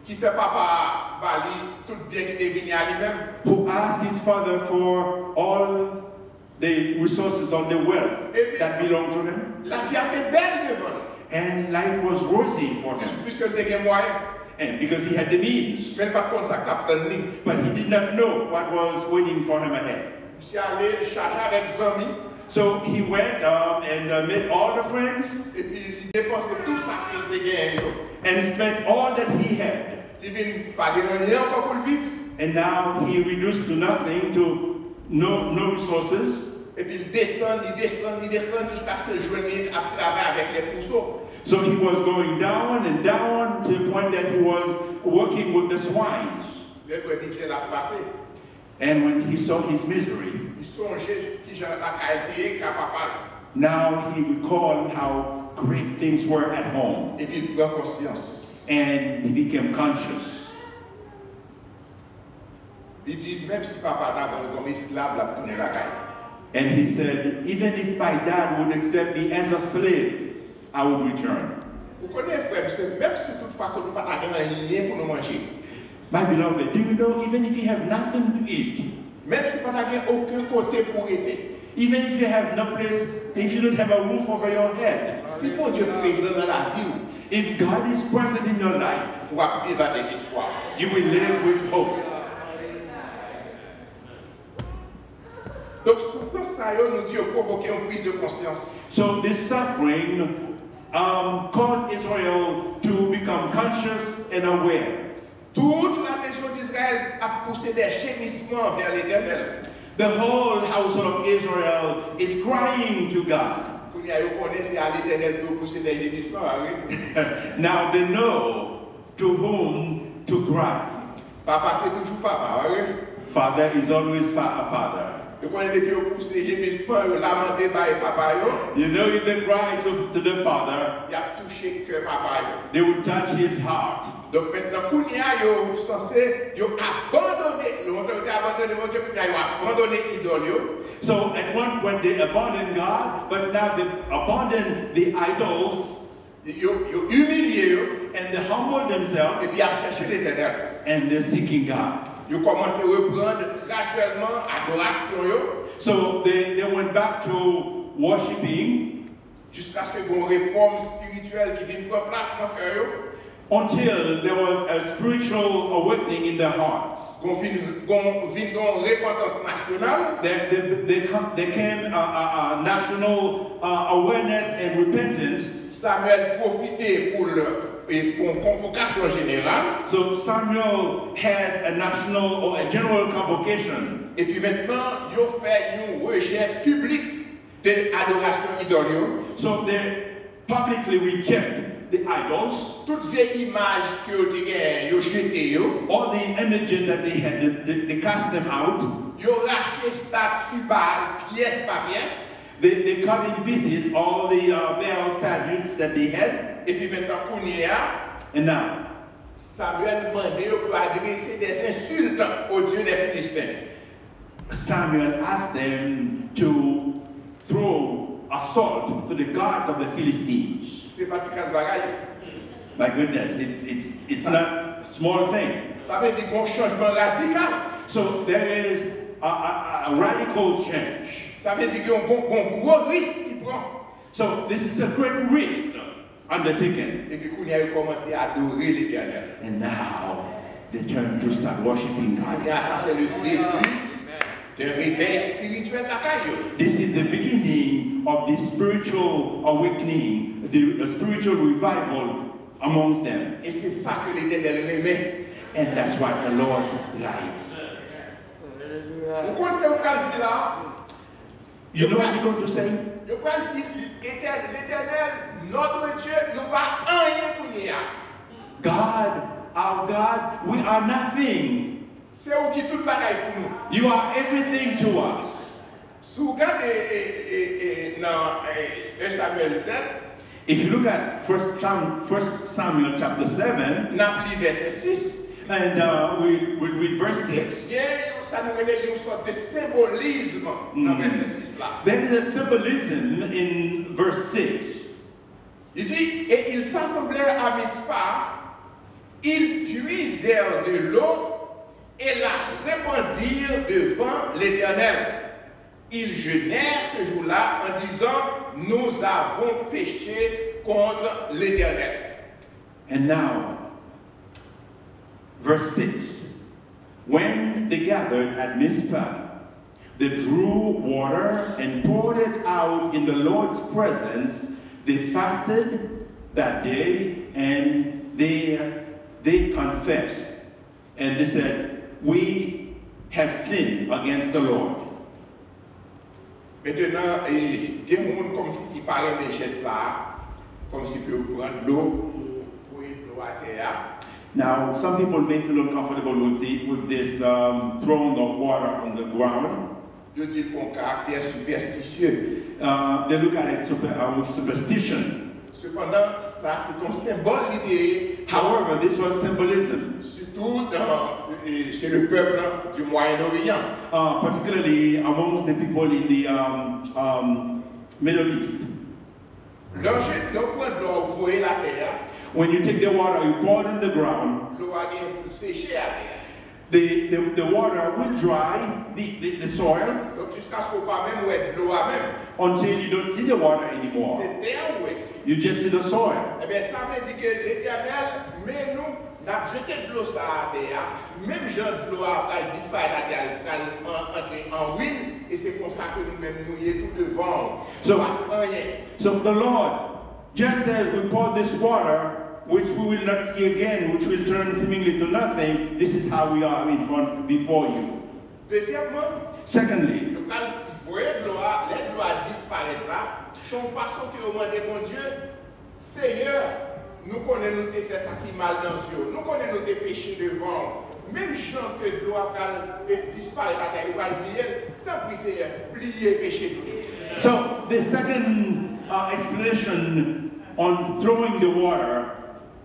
A: qui fait papa bali tout bien qui est venu à lui-même.
B: who asked his father for all the resources of the wealth that belonged to him.
A: La vie était belle devant lui.
B: And life was rosy for him.
A: Puisque il avait moyen.
B: And because he had the means.
A: Mais pas contre ça capitaine ni.
B: But he did not know what was waiting for him ahead.
A: Monsieur allé charger avec amis.
B: So he went and met all the friends.
A: Et puis il dépensait tout ça qu'il avait gagné.
B: And spent all that he had.
A: Il vient pas gagner encore pour le vivre.
B: And now he reduced to nothing, to no resources.
A: Et puis il descend jusqu'à ce qu'il joigne à travailler avec les pousseaux.
B: So he was going down and down to the point that he was working with the swines. And when he saw his misery, now he recalled how great things were at home. And he became conscious. And he said, even if my dad would accept me as a slave, I would return. My beloved, do you know, even if you have nothing to eat, even if you have no place, if you don't have a roof over your head, if God is present in your life, you will live with hope. So this suffering caused Israel to become conscious and aware.
A: Toute la maison d'Israël a poussé des gémissements vers l'Éternel.
B: The whole household of Israel is crying to God. Now they know to whom to cry.
A: Papa, c'est toujours papa,
B: Father is always a father. You know, if they cry to the father, they would touch his heart.
A: Donc maintenant, Kounia yo censé yo abandonné,
B: So at one point they abandoned God, but now they abandoned the idols.
A: Yo humilié yo,
B: and they humble themselves.
A: Et puis a cherché l'Éternel.
B: And they're seeking God.
A: Yo commencé à reprendre graduellement adoration yo.
B: So they went back to worshiping
A: jusqu'à ce que une réforme spirituelle qui vienne prendre place dans cœur yo.
B: Until there was a spiritual awakening in their hearts. There came a national awareness and repentance.
A: Samuel profitait pour une convocation générale.
B: So Samuel had a national or a general convocation.
A: Et puis maintenant, il fait une rejet publique de l'adoration idole.
B: So they publicly reject the idols, all the images that they had, they cast them out. They cut in pieces all the Baal statues that they had. And now,
A: Samuel
B: Samuel asked them to throw assault to the gods of the Philistines. My goodness, it's not a small thing. So there is a radical change. So this is a great risk undertaken. And now they turn to start worshiping God. This is the beginning of the spiritual awakening, the spiritual revival amongst them. And that's what the Lord likes. You know what you're going to say? God, our God, we are nothing. You are everything to us. If you look at 1 Samuel chapter 7, and we'll read verse 6. There is a symbolism in verse 6.
A: Il dit, et ils s'assemblèrent à Mitzpah, ils puisèrent de l'eau et la répandirent devant l'Éternel. ils jeûnèrent ce jour-là en disant, nous avons péché contre l'Éternel.
B: And now, verse 6. When they gathered at Mizpah, they drew water and poured it out in the Lord's presence. They fasted that day and they confessed. And they said, we have sinned against the Lord.
A: Maintenant, il y a des gens comme si qui parlent des gestes là, comme si ils peuvent prendre l'eau pour l'eau à terre.
B: Now, some people may feel uncomfortable with this throwing of water on the ground.
A: Je dis qu'on caractère superstitieux.
B: They look at it with superstition.
A: Cependant, ça c'est un symbole littéraire.
B: However, this was symbolism.
A: Surtout chez le peuple du Moyen-Orient.
B: Particularly amongst the people in the Middle East.
A: L'eau prend de l'eau, vous voyez la terre.
B: When you take the water, you pour it on the ground.
A: L'eau a bien pour sécher la terre.
B: The water will dry the soil.
A: Donc jusqu'à ce qu'on pas même où l'eau a même.
B: Until you don't see the water anymore.
A: C'est terre où est.
B: You just see the soil.
A: Eh bien, ça veut dire que l'Éternel, mais nous, n'a jeté de l'eau sur la terre, même genre de l'eau a disparu la terre, entrer en ruine, et c'est comme ça que nous-mêmes nous y est tout devant.
B: So the Lord, just as we pour this water, which we will not see again, which will turn seemingly to nothing, this is how we are in front before you.
A: Deuxièmement,
B: secondly,
A: vous voyez de l'eau a disparaître là, son façon que au moins de mon Dieu, Seigneur, nous connaissons nos fait ça qui mal dans les yeux, nous connaissons nos péchés devant, même gens que de l'eau a disparaître la terre, il va oublier, tant pis Seigneur, oublier péché.
B: So the second explanation on throwing the water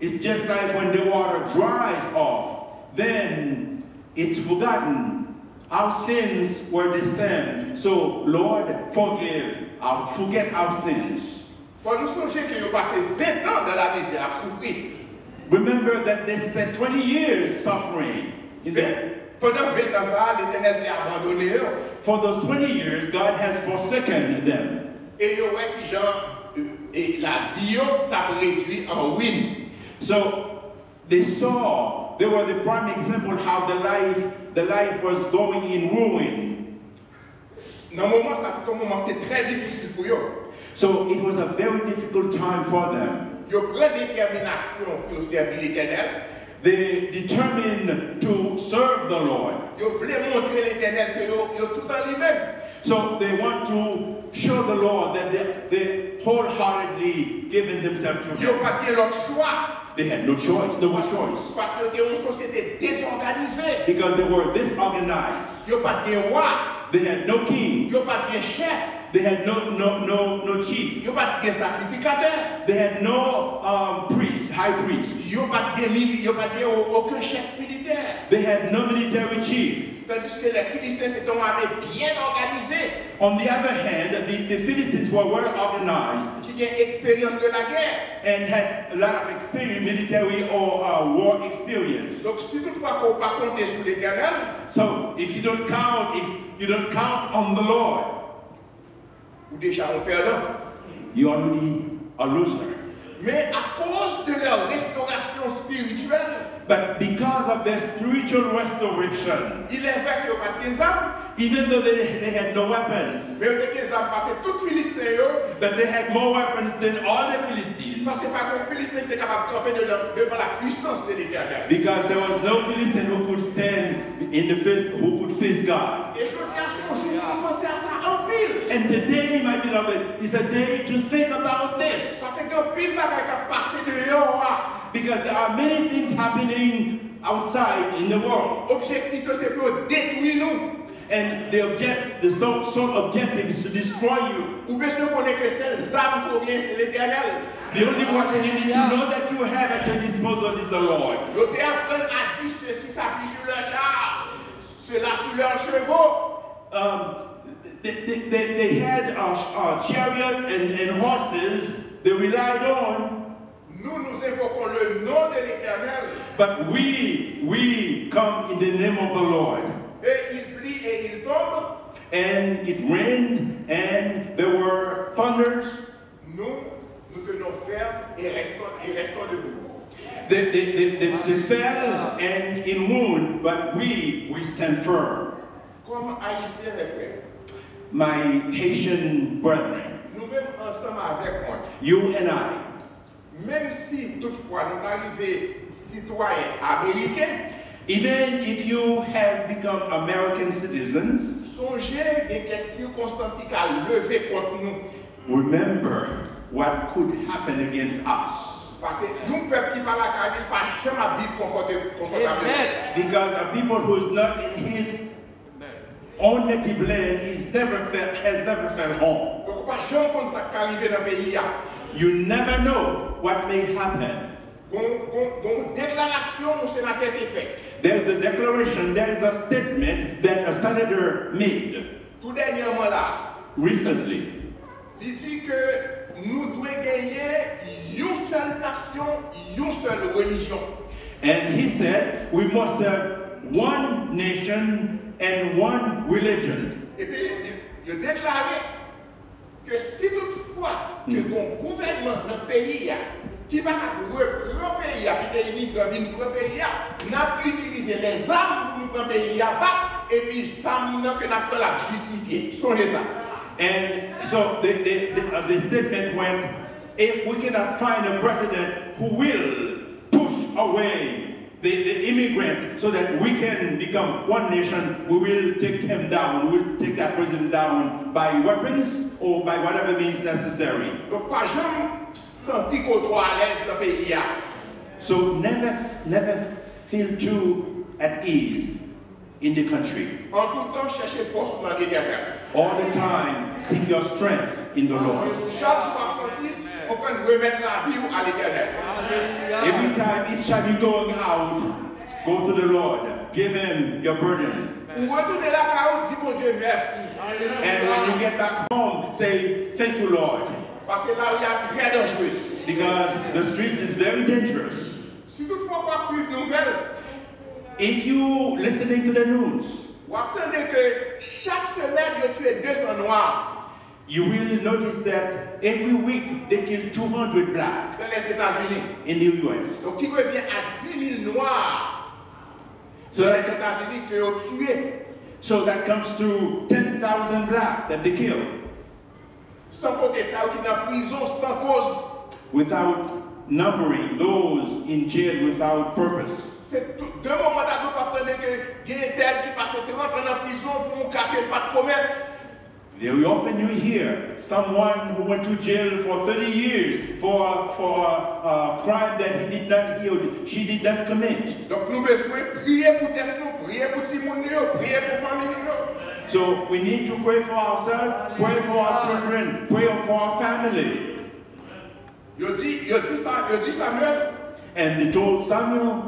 B: is just like when the water dries off, then it's forgotten. Our sins were the same. So, Lord, forget our sins.
A: Faut nous songer qu'ils ont passé 20 ans dans la misère à souffrir.
B: Remember that they spent 20 years suffering.
A: Pendant 20 ans, l'Éternel t'a abandonné.
B: For those 20 years, God has forsaken them.
A: Et la vie t'a réduit en ruine.
B: So they were the prime example how the life was going in ruin.
A: Dans moment ça c'est un moment très difficile pour eux.
B: So it was a very difficult time for them.
A: Ils prennent détermination pour servir l'Éternel.
B: They determined to serve the Lord.
A: Ils voulaient montrer l'Éternel que ils tout dans lui-même.
B: So they want to show the Lord that they wholeheartedly given themselves to Him.
A: Ils n'ont pas de l'autre choix.
B: They had no choice, no choice.
A: Parce que c'était une société désorganisée.
B: Because they were disorganized.
A: Ils n'ont pas de roi.
B: They had no king.
A: Ils n'ont pas de chef.
B: They had no chief.
A: Ils n'ont pas de sacrificateur.
B: They had no priest, high priest.
A: Ils n'ont pas de aucun chef militaire.
B: They had no military chief.
A: Tandis que les Philistins étaient une armée bien organisée.
B: On the other hand, the Philistines were well organized.
A: Qui ont expérience de la guerre.
B: And had a lot of experience, military or war experience.
A: Donc si toutefois qu'on ne peut pas compter sur l'Éternel.
B: So if you don't count on the Lord,
A: ou déjà un perdant.
B: You already a loser.
A: Mais à cause de leur restauration spirituelle,
B: but because of their spiritual restoration,
A: il est vrai qu'ils n'ont pas des armes,
B: even though they had no weapons,
A: mais ils ont des armes parce que tous les Philistins,
B: but they had more weapons than all the Philistines.
A: Parce que pas qu'un Philistin était capable de camper devant la puissance de l'Éternel.
B: Because there was no Philistine who could stand in the face, who could face God.
A: Et je dis à ce jour, on pense à ça en pile.
B: And today, my beloved, is a day to think about this.
A: Parce qu'en pile bagaille qui passé dehors.
B: Because there are many things happening outside in the world.
A: Objectif c'est pour détruire nous.
B: And the sole objective is to destroy you.
A: Ou bien nous connaissons que c'est les armes qu'on vient, c'est l'Éternel.
B: The only weapon you need to know that you have at your disposal is the Lord.
A: Ils ont appris à dire ceci s'appuie sur leur char, cela sur leurs chevaux.
B: They had chariots and horses they relied on.
A: Nous invoquons le nom de l'Éternel.
B: But we come in the name of the Lord.
A: Et il plie et il tombe.
B: and it rained, and there were thunders.
A: Nous tenons ferme et restons debout.
B: They fell and in wound, but we stand firm.
A: Comme Haïtiens, mes frères,
B: My Haitian brethren,
A: nous-mêmes ensemble avec moi,
B: you and I,
A: même si toutefois nous arrivons citoyens américains,
B: even if you have become American citizens,
A: songez des quelques circonstances qui ont levé contre nous.
B: remember what could happen against us.
A: Parce que nous, peuple qui parle à Kabyle, pas jamais vivre confortablement.
B: Because a people who is not in his own native land has never felt home.
A: Donc, pas jamais comme ça qui arrive dans le pays.
B: You never know what may happen.
A: Une déclaration au sénateur est faite.
B: There's a declaration, there is a statement that a senator made
A: Tout dernièrement là,
B: recently.
A: il dit que nous devons gagner une seule nation, une seule religion.
B: And he said, we must have one nation and one religion.
A: Et puis, il a déclaré que si toutefois que ton gouvernement dans le pays qui va reprendre le pays, qui est immigré dans le pays, n'a pas utilisé les armes pour nous prendre le pays à battre, et puis ça nous que n'a pas la justifier. Songez ça.
B: And so the statement went, if we cannot find a president who will push away the immigrants so that we can become one nation, we will take him down. We will take that president down by weapons or by whatever means necessary.
A: Donc, pas jamais senti qu'on doit à l'aise dans le pays.
B: So never feel too at ease in the country.
A: En tout temps, cherchez force dans l'Éternel.
B: All the time, seek your strength in the Lord.
A: Chaque jour absenti, on peut remettre la vie à l'Éternel.
B: Every time, each time you're going out, go to the Lord. Give him your burden.
A: Ou retourner la carotte, dis bon Dieu merci.
B: And when you get back home, say, thank you, Lord.
A: Parce que là, il y a très dangereux.
B: Because the streets is very dangerous.
A: Si toutefois vous suivez les nouvelles,
B: If you listening to the news,
A: vous attendez que chaque semaine, il y a tué 200 noirs
B: you will notice that every week they kill 200 blacks
A: dans les États-Unis.
B: in the US.
A: Donc, qui revient à 10 000 noirs
B: So
A: dans les
B: that,
A: États-Unis que ont tué.
B: so that comes to 10,000 blacks that they kill
A: Sans compter ça, qui sont en prison sans cause.
B: without numbering those in jail without purpose.
A: C'est de moment à l'autre, pas attendre que il y a tel qui passe en prison pour un cas qu'il pas de commettre.
B: Very often you hear someone who went to jail for 30 years for a crime that she did not commit.
A: Donc nous besoin prier pour tête nous, prier pour tout le monde, prier pour famille nous.
B: So we need to pray for ourselves, pray for our children, pray for our family.
A: Il dit Samuel,
B: And they told Samuel,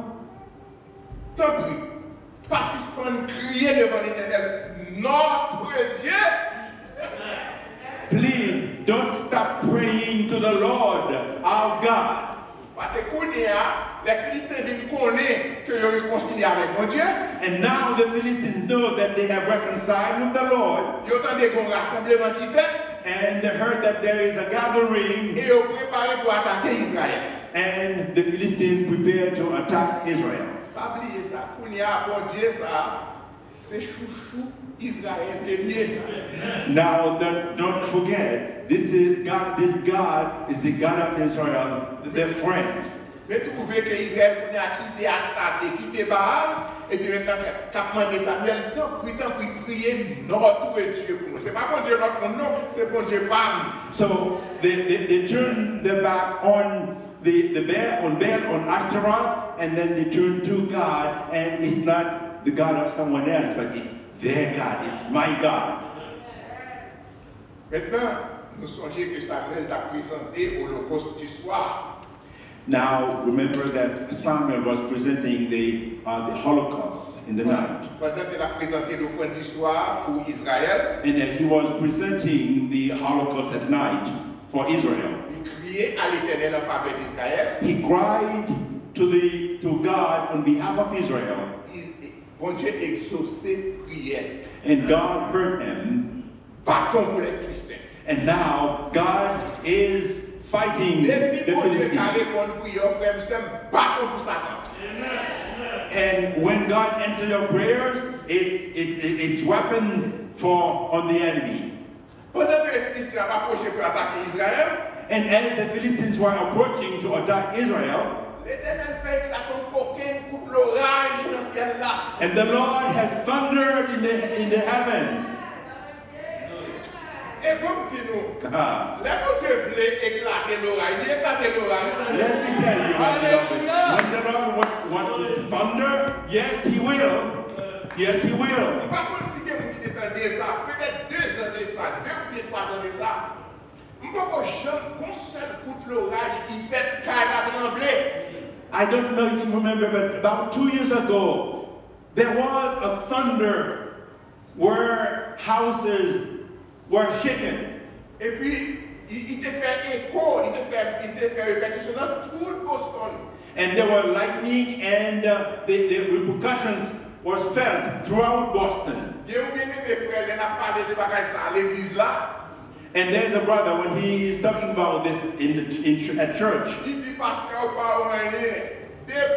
A: tant pis, pas suspendre crier devant l'Éternel, notre Dieu.
B: please don't stop praying to the Lord, our God.
A: Parce que les Philistins viennent connaître qu'ils ont réconcilié avec mon Dieu.
B: And now the Philistines know that they have reconciled with the Lord,
A: Ils ont entendu un rassemblement qui fait
B: and they heard that there is a gathering,
A: et ils ont préparé pour attaquer Israël.
B: and the Philistines prepared to attack Israel.
A: Pas oublier ça, bon Dieu, ça, c'est chouchou Israël de bien.
B: Now, don't forget, this God is the God of Israel, their friend.
A: Mais trouver que Israël a quitté Astarte, quitté Baal, et puis maintenant, quand demandé Samuel, tant pis, prier notre Dieu pour nous. C'est pas bon Dieu notre pour nous, c'est bon Dieu Bam.
B: So they turned their back on Baal, on Ashtaroth, and then they turned to God, and it's not the God of someone else, but it's their God, it's my God.
A: Maintenant, nous songeons que Samuel t'a présenté l'Holocauste du soir.
B: Now, remember that Samuel was presenting the Holocaust in the night.
A: Pendant qu'il a présenté l'offrande du soir pour Israël,
B: And as he was presenting the Holocaust at night for Israel,
A: il criait à l'Éternel en faveur d'Israël.
B: he cried to God on behalf of Israel.
A: Bon Dieu exaucé prière.
B: And God heard him.
A: Bâton pour les Philistins.
B: And now God is fighting the
A: Depuis bon Dieu qui a
B: Philistines.
A: répondu prière, frère, monsieur, bâton pour Satan.
B: And when God answers your prayers, it's weapon for on the enemy.
A: Pendant que les Philistins approchaient pour attaquer Israël,
B: And as the Philistines were approaching to attack Israel,
A: l'Éternel fait éclater un coquin, coupe l'orage dans ce ciel-là.
B: and the Lord has thundered in the heavens.
A: Et comme si nous,
B: Ah,
A: là quand Dieu voulait éclater l'orage, il éclatait l'orage.
B: let me tell you, my beloved, when the Lord wants to thunder, yes, He will. Yes, He will.
A: Par contre, si quelqu'un qui t'entendait ça, peut-être 2 ans de ça, 2 ou bien 3 ans de ça, je ne peux pas jamais un seul coup de l'orage qui fait carrément trembler.
B: I don't know if you remember, but about 2 years ago, there was a thunder where houses were shaken.
A: Et puis, il te fait écho, il te fait répétition dans tout le Boston.
B: And there were lightning, and the repercussions was felt throughout Boston.
A: Dieu ou bien mes frères, il a parlé de bagages à l'église là.
B: And there's a brother, when he is talking about this at church,
A: Il dit, pasteur, ou pas ou rien.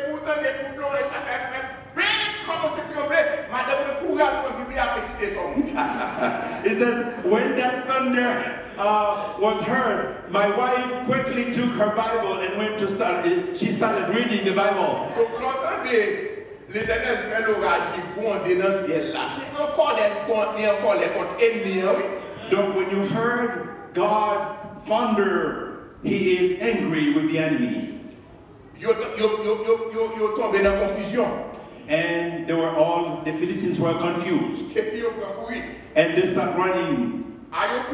A: Pourtant, des coups de l'orage, ça fait bien comment c'est tremblé. Madame, le courage pour le public a décidé son mot.
B: he says, when that thunder was heard, my wife quickly took her Bible and went to she started reading the Bible.
A: Donc, l'entendez, l'Éternel fait l'orage qui gronde dans ce ciel là. C'est encore les contre ennemis, oui.
B: Donc, when you heard God's thunder, He is angry with the enemy.
A: Yo tombé dans la confusion.
B: And the Philistines were confused.
A: Et puis yo prend courir.
B: And they start running.
A: Ah, yo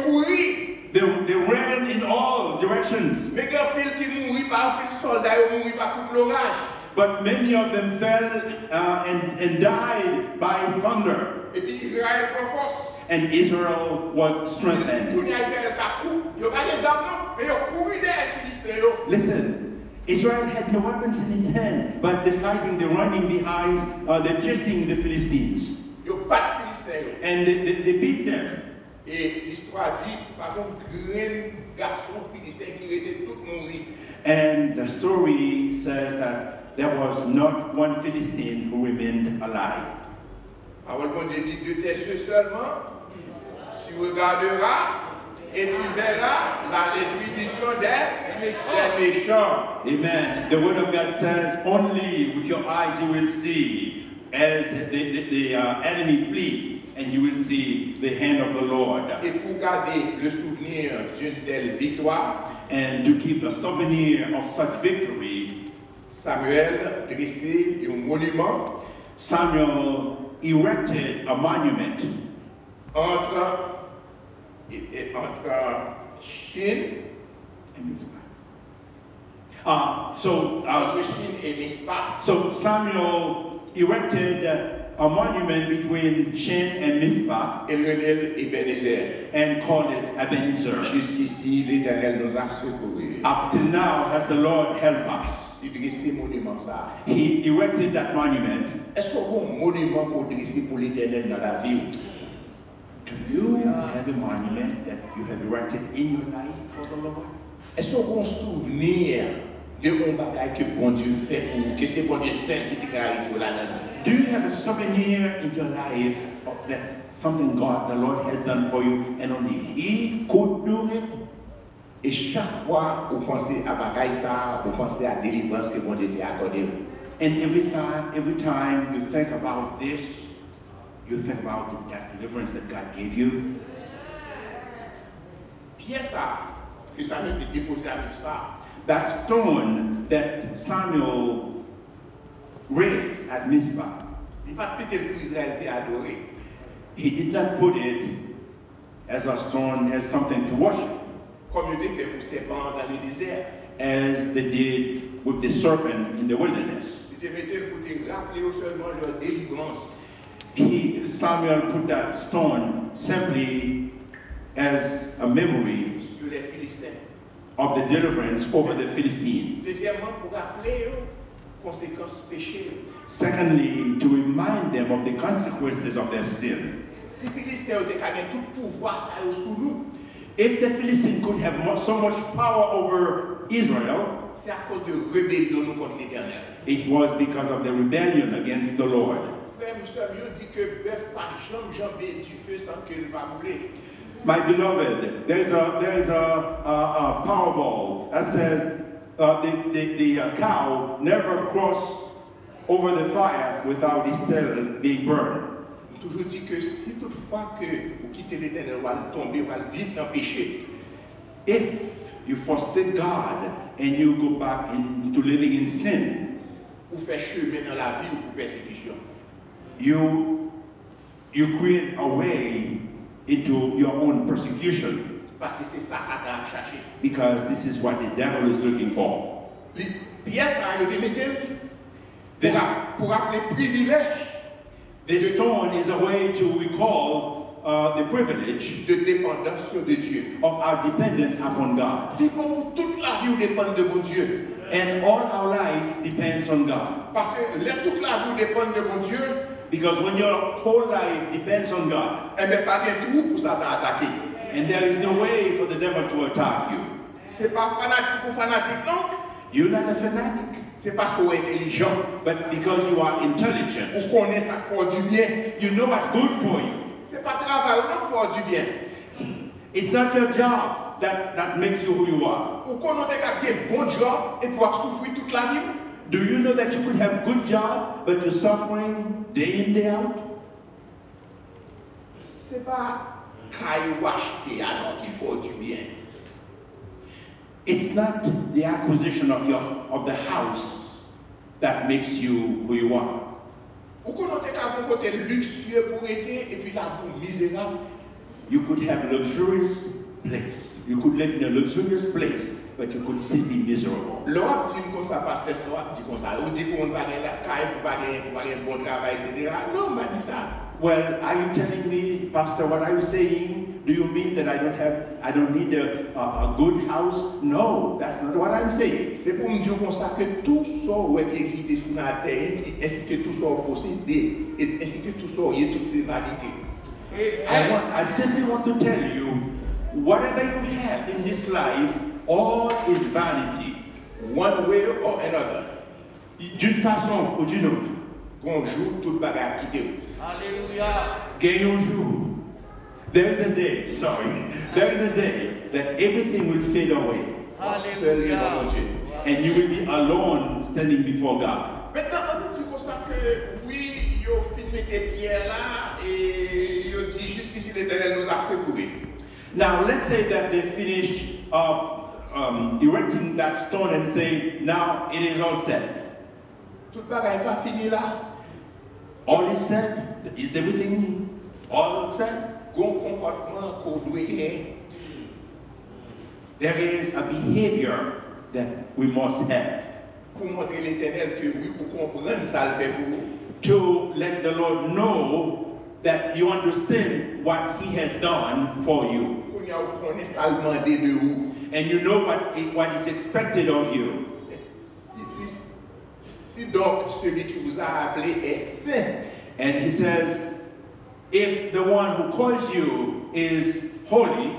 A: courir.
B: They ran in all directions.
A: Mais grand pile qui mourit par pile soldat, yo mourit par coup de l'orage.
B: But many of them fell and died by thunder.
A: Et puis Israël prend force.
B: And Israel was strengthened.
A: Tout Israël ka cou, yo pas des armes, mais yo courir derrière Philistins yo.
B: Listen, Israel had no weapons in his hand, but they're fighting, they're running behind, they're chasing the Philistines.
A: Yo bat Philistins yo.
B: And they beat them.
A: Et l'histoire dit, par contre, grand garçon Philistin qui était tout mourir.
B: And the story says that there was not one Philistine who remained alive.
A: Parole bon Dieu dit de tes yeux seulement, tu regarderas et tu verras la rétribution des méchants.
B: Amen. The word of God says, only with your eyes you will see as the enemy flee, and you will see the hand of the Lord.
A: Et pour garder le souvenir d'une telle victoire,
B: And to keep a souvenir of such victory,
A: Samuel dressé un monument
B: Samuel erected a monument
A: entre Chine, entre Chine et Mizpah.
B: So Samuel erected a monument between Shin and Mizpah
A: Et le Ebenezer.
B: and called it Ebenezer.
A: Jusqu'ici, l'Éternel nous a secourus.
B: Up till now, has the Lord helped us.
A: Il dressé monument ça.
B: He erected that monument.
A: Est-ce qu'on a un monument pour dresser pour l'Éternel dans la vie?
B: Do you have a monument that you have erected in your life for the Lord?
A: Est-ce qu'on a un souvenir de un bagage que bon Dieu fait pour que c'est bon Dieu fait qui te caractérise pour la donne?
B: Do you have a souvenir in your life of that's something God, the Lord has done for you, and only He could do it?
A: Et chaque fois vous pensez à bagage ça, vous pensez à la délivrance que bon Dieu t'a accordé.
B: And every time you think about this, you think about that deliverance that God gave you.
A: Pièce ça que Samuel a déposé à Mizpah.
B: That stone that Samuel raised at Mizpah,
A: Il n'a pas pété pour Israël t'a adoré.
B: he did not put it as a stone, as something to worship,
A: Comme il était fait pour ses parents dans le désert.
B: as they did with the serpent in the wilderness.
A: Il te mettait pour te rappeler seulement leur délivrance.
B: Samuel put that stone simply as a memory
A: Sur les Philistins.
B: of the deliverance over the Philistines.
A: Deuxièmement, pour rappeler conséquences péché.
B: Secondly, to remind them of the consequences of their sin.
A: Si Philistins ont gagné tout pouvoir sur nous,
B: If the Philistines could have so much power over Israel,
A: c'est à cause de rébellion nous contre l'Éternel.
B: it was because of the rebellion against the Lord.
A: Frère, monsieur, il dit que bœuf pas jamais jambé du feu sans qu'il va brûler.
B: My beloved, there is a parable that says the cow never crossed over the fire without its tail being burned.
A: Toujours dit que si toutefois que vous quittez l'Éternel, vous allez tomber, vous allez vivre dans le péché.
B: If you forsake God and you go back into living in sin,
A: Vous faites chemin dans la vie ou pour persécution.
B: you create a way into your own persecution,
A: Parce que c'est ça Satan a cherché.
B: because this is what the devil is looking for.
A: Les pièces à été mettées
B: This-
A: pour appeler privilège
B: This stone is a way to recall the privilege
A: de dépendance de Dieu.
B: of our dependence upon God.
A: Et pour toute la vie, vous dépendez de mon Dieu.
B: And all our life depends on God.
A: Parce que toute la vie, vous dépendez de mon Dieu,
B: Because when your whole life depends on God,
A: et bien pas de trou pour Satan attaquer.
B: and there is no way for the devil to attack you,
A: C'est pas fanatique ou fanatique, non.
B: you're not a fanatic,
A: C'est parce qu'on est intelligent.
B: but because you are
A: Ou
B: intelligent,
A: connaît ça qui fait du bien.
B: you know what's good for you.
A: C'est pas travail, non, qui fait du bien.
B: It's not your job that makes you who you are.
A: Ou connaît qu'il y a un bon job et pour souffrir toute la vie.
B: Do you know that you could have good job, but you're suffering day in, day out?
A: C'est pas caillou acheté, alors qu'il faut du bien.
B: It's not the acquisition of the house that makes you who you are.
A: Ou connaît qu'il y a un côté luxueux pour être et puis la vie misérable.
B: You could have a luxurious place. You could live in a luxurious place, but you could still be miserable.
A: L'Europe dit comme ça, pasteur, l'Europe dit comme ça. On dit qu'on va gagner la caille pour pas gagner un bon travail, etc. Non, on m'a dit ça.
B: Well, are you telling me, Pastor, what are you saying? Do you mean that I don't need a good house? No, that's not what I'm saying.
A: C'est pour me dire comme ça que tout ça qui existe sur la terre, ainsi que tout ça possédé, ainsi que tout ça, il y a toutes ces vanités.
B: I simply want to tell you, whatever you have in this life, all is vanity.
A: One way or another,
B: D'une façon ou d'une autre.
A: qu'on joue toute bagarre quitter.
C: Alléluia.
B: Gagne un jour. There is a day that everything will fade away.
A: Seul est dans mon
C: Alléluia.
A: Dieu.
B: And you will be alone standing before God.
A: Maintenant, on nous dit comme ça que oui, il a filmé tes pierres là et il a dit jusqu'ici l'Éternel nous a secourus.
B: Now, let's say that they finish erecting that stone and say, now it is all set.
A: Toute bagarre n'est pas finie là.
B: All is set? Is everything all set?
A: Bon comportement qu'on doit avoir.
B: There is a behavior that we must have
A: Pour montrer l'Éternel que oui, pour comprendre ça le fait pour vous.
B: to let the Lord know that you understand what He has done for you.
A: Qu'on y a connaît ça le demander de vous.
B: And you know what is expected of you.
A: Il dit, si donc celui qui vous a appelé est saint,
B: And He says, if the one who calls you is holy,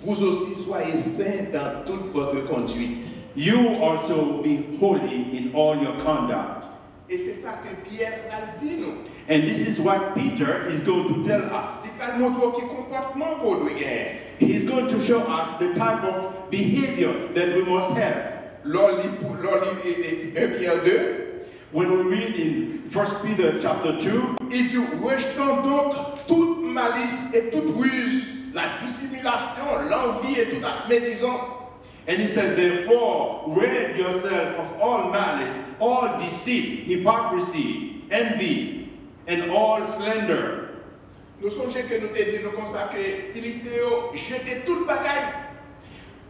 A: vous aussi soyez saints dans toute votre conduite.
B: you also be holy in all your conduct.
A: Et c'est ça que Pierre a dit nous.
B: And this is what Peter is going to tell us.
A: Il va montrer quel comportement qu'on doit avoir.
B: He's going to show us the type of behavior that we must have.
A: Lors de 1 Pierre 2,
B: When we read in 1 Peter chapter 2,
A: il dit, rejetons donc toute malice et toute ruse, la dissimulation, l'envie et toute médisance.
B: and he says, therefore, rid yourself of all malice, all deceit, hypocrisy, envy, and all slander.
A: Nous songeons que nous te dit, nous constatons que Philistéo jetait toute bagaille.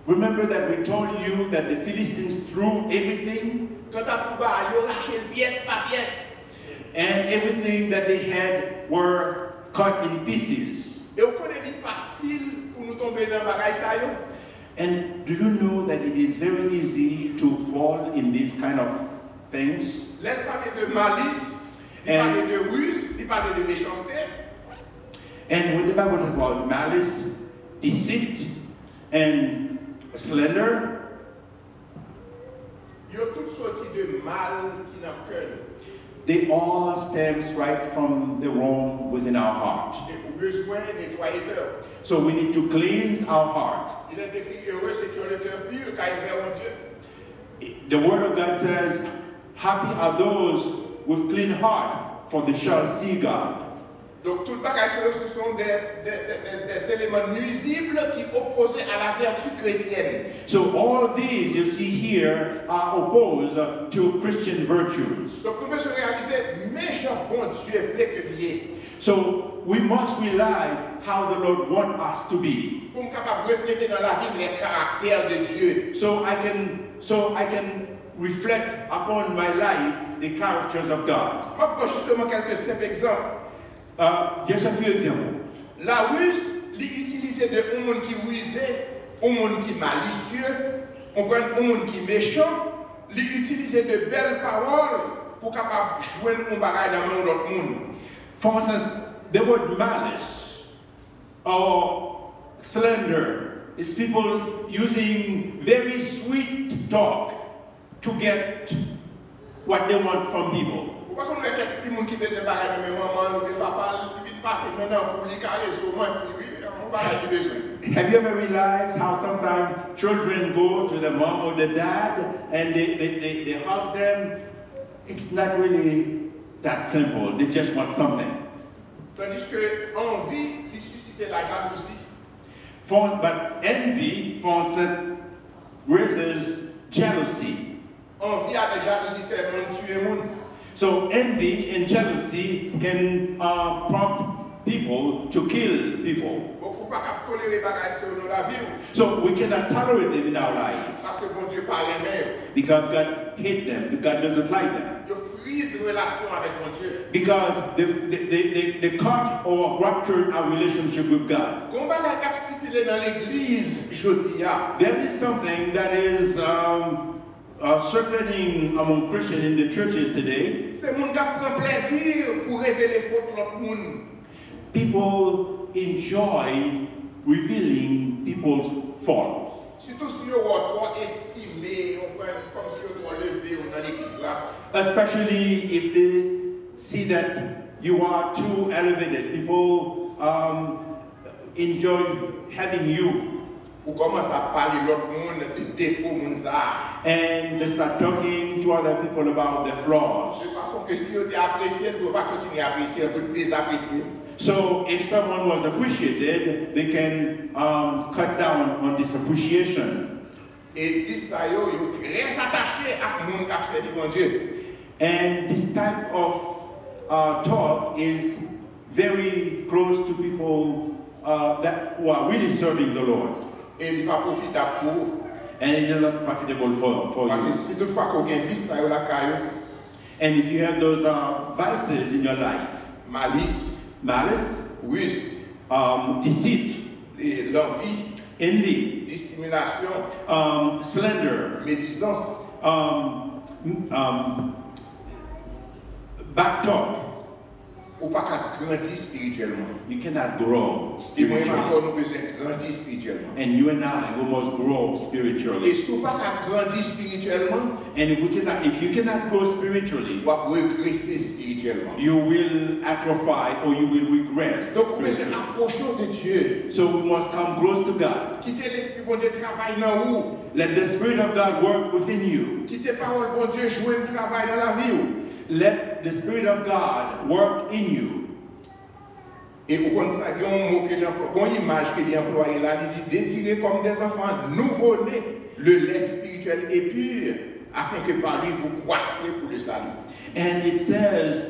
B: Remember that we told you that the Philistines threw everything,
A: Quand à Pouba, ils ont raché pièce par pièce.
B: and everything that they had were cut in pieces.
A: Et vous connaissez facile pour nous tomber dans bagaille ça yo.
B: And do you know that it is very easy to fall in this kind of things.
A: Là, il parlait de malice, il parlait de ruse, il parlait de méchanceté.
B: And when the Bible talks about malice, deceit, and slander,
A: Il y a toutes sortes de mal qui n'a cœur.
B: they all stems right from the wrong within our heart.
A: Et au besoin nettoyer le cœur.
B: So we need to cleanse our heart.
A: Il est écrit heureux ceux qui ont le cœur pur car ils verront Dieu.
B: The Word of God says, happy are those with clean heart, for they shall see God.
A: Donc tout le bagage, ce sont des éléments nuisibles qui opposent à la vertu chrétienne.
B: So all these you see here are opposed to Christian virtues.
A: Donc nous devons réaliser, méchant bon Dieu fait que lié.
B: So we must realize how the Lord wants us to be.
A: Pour nous capable de refléter dans la vie les caractères de Dieu.
B: So I can reflect upon my life the characters of God.
A: Je vais justement quelques simples exemples.
B: Just a few examples.
A: La ruse, l'utiliser de un monde qui rusé, un monde qui malicieux, on prend un monde qui méchant, l'utiliser de belles paroles pour capable joindre un bagage dans l'autre monde.
B: For instance, the word malice or slander is people using very sweet talk to get what they want from people.
A: Pourquoi qu'on a quelques petits monde qui besoin de bagage de maman, de papa, il vient passer maintenant pour lui carrer sur moi, oui, mon bagage qui besoin.
B: Have you ever realized how sometimes children go to the mom or the dad and they hug them? It's not really that simple. They just want something.
A: Tandis que envie, il suscite la jalousie.
B: But envy, for instance, raises jealousy.
A: Envie avec jalousie fait monde tuer monde.
B: So envy and jealousy can prompt people to kill people.
A: Beaucoup pas capable tolérer bagage sur la vie.
B: So we cannot tolerate them in our lives
A: Parce que bon Dieu parle même.
B: because God hates them. God doesn't like them.
A: Il frise relation avec mon Dieu.
B: Because they cut or ruptured our relationship with God.
A: Quand bagage cap circuler dans l'église jodia.
B: There is something that is circulating among Christians in the churches today.
A: C'est monde qui prend plaisir pour révéler faute l'autre monde.
B: People enjoy revealing people's faults.
A: Surtout si on doit estimer, comme si on doit lever dans l'église là.
B: Especially if they see that you are too elevated. People enjoy having you.
A: Ou commence à parler l'autre monde de défauts monde ça.
B: And they start talking to other people about their flaws.
A: De façon que si on t'apprécie, on ne peut pas continuer à apprécier, on peut désapprécier.
B: So if someone was appreciated, they can cut down on this appreciation.
A: Et puis ça yo très attaché à monde qui a servi bon Dieu.
B: And this type of talk is very close to people who are really serving the Lord.
A: Et il n'est pas profitable pour.
B: And it is not profitable for
A: Parce que
B: you.
A: si toutefois qu'on a un vice, ça yo la caillou.
B: And if you have those vices in your life,
A: Malice,
B: malice,
A: ruse,
B: deceit,
A: l'envie,
B: envy,
A: dissimulation,
B: slander,
A: médisance,
B: back talk,
A: ou pas qu'à grandir spirituellement.
B: you cannot grow
A: Et moi,
B: spiritually.
A: encore, nous besoin de grandir spirituellement.
B: And you and I, we must grow spiritually.
A: Et si tu pas qu'à grandir spirituellement,
B: And if you cannot grow spiritually,
A: tu vas régresser spirituellement.
B: you will atrophy or you will regress
A: Donc, nous besoin
B: spiritually.
A: d'approcher de Dieu.
B: So we must come close to God.
A: Quitter l'Esprit bon Dieu travaille dans vous.
B: Let the Spirit of God work within you.
A: Quitter parole bon Dieu jouer un travail dans la vie.
B: Let the Spirit of God work in you.
A: Et au contraire, il y a un mot qu'il emploie, une image qu'il emploie là, il dit désirer comme des enfants nouveau-nés le lait spirituel et pur, afin que par lui vous croissiez pour le salut.
B: And it says,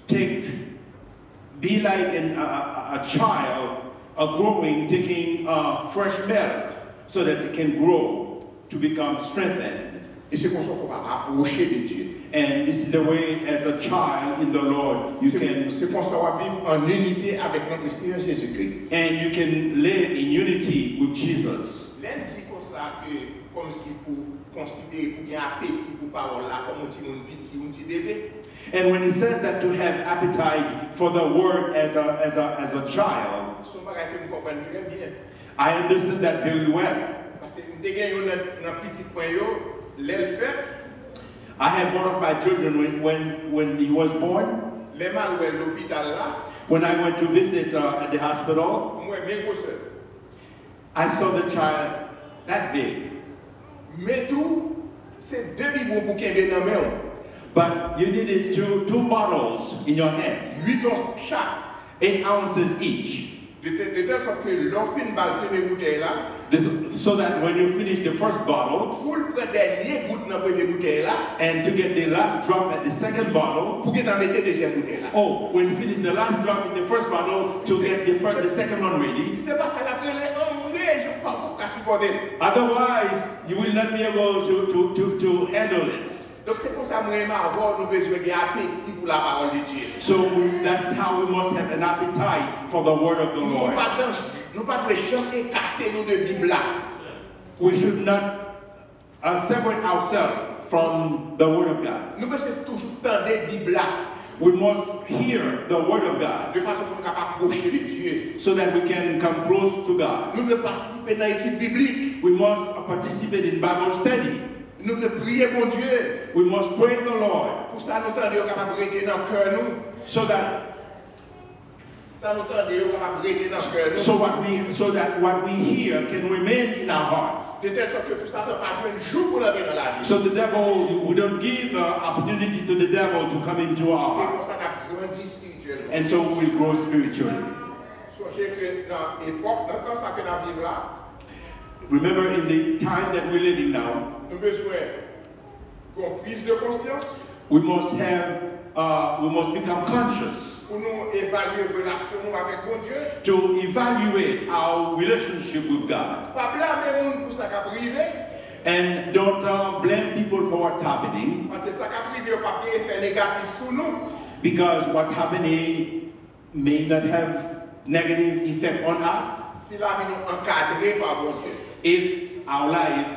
B: be like a child, growing, taking fresh milk, so that it can grow to become strengthened.
A: Et c'est comme ça qu'on va approcher de Dieu.
B: And this is the way, as a child in the Lord, you can,
A: C'est comme ça qu'on va vivre en unité avec notre Seigneur Jésus-Christ.
B: and you can live in unity with Jesus.
A: L'un dit comme ça que, comme si pour considérer pour gagner appétit pour parole là comme un petit bébé.
B: And when he says that to have appetite for the word as a child,
A: Son bagage que me comprendre très bien.
B: I understand that very well.
A: Parce que me gagné un petit point yo, l'aile fait.
B: I had one of my children when he was born.
A: Les mal ou l'hôpital là.
B: When I went to visit at the hospital,
A: Moi mes gros sœur.
B: I saw the child that big.
A: Mais tout c'est deux biberons pour qu'il dans main.
B: But you needed two bottles in your hand,
A: 8 onces chaque.
B: 8 ounces each.
A: De telle sorte que l'on fin balle première bouteille là.
B: So that when you finish the first bottle,
A: Pour le prendre dernier goutte dans première bouteille là.
B: and to get the last drop at the second bottle,
A: Pour que t'en mettes deuxième bouteille là.
B: oh, when you finish the last drop in the first bottle, to get the second one ready.
A: C'est parce qu'elle a pris les hommes, je parle pour qu'à supporter.
B: Otherwise, you will not be able to handle it.
A: Donc c'est pour ça que moi avoir nous besoin d'appétit pour la parole de Dieu.
B: So that's how we must have an appetite for the word of the
A: Nous
B: Lord.
A: ne pas jamais écarter nous de Bible là.
B: We should not separate ourselves from the word of God.
A: Nous besoin toujours tendre Bible là.
B: We must hear the word of God
A: De façon pour nous capable approcher de Dieu.
B: so that we can come close to God.
A: Nous devons participer dans l'étude biblique.
B: We must participate in Bible study.
A: Nous devons prier bon Dieu.
B: We must pray the Lord
A: Pour ça nous tendre capable rester dans le cœur nous.
B: so that
A: Ça nous tendre capable rester dans le cœur nous.
B: so that what we hear can remain in our hearts.
A: De telle sorte que tout ça ne pas un jour pour entrer dans la vie.
B: So the devil, we don't give opportunity to the devil to come into our
A: Et
B: heart.
A: comme ça nous grandit spirituellement.
B: And so we'll grow spiritually.
A: Songez que dans l'époque, dans le temps ça que nous vivons là,
B: Remember, in the time that we're living now,
A: nous avons besoin d'une prise de conscience
B: we must become conscious
A: pour nous évaluer la relation avec bon Dieu.
B: to evaluate our relationship with God.
A: Pas blâmer les gens pour ça qui a privé,
B: And don't blame people for what's happening,
A: parce que ça qui a privé n'a pas bien effet négatif sur nous.
B: because what's happening may not have negative effect on us
A: Si la vie nous encadrée par bon Dieu.
B: if our life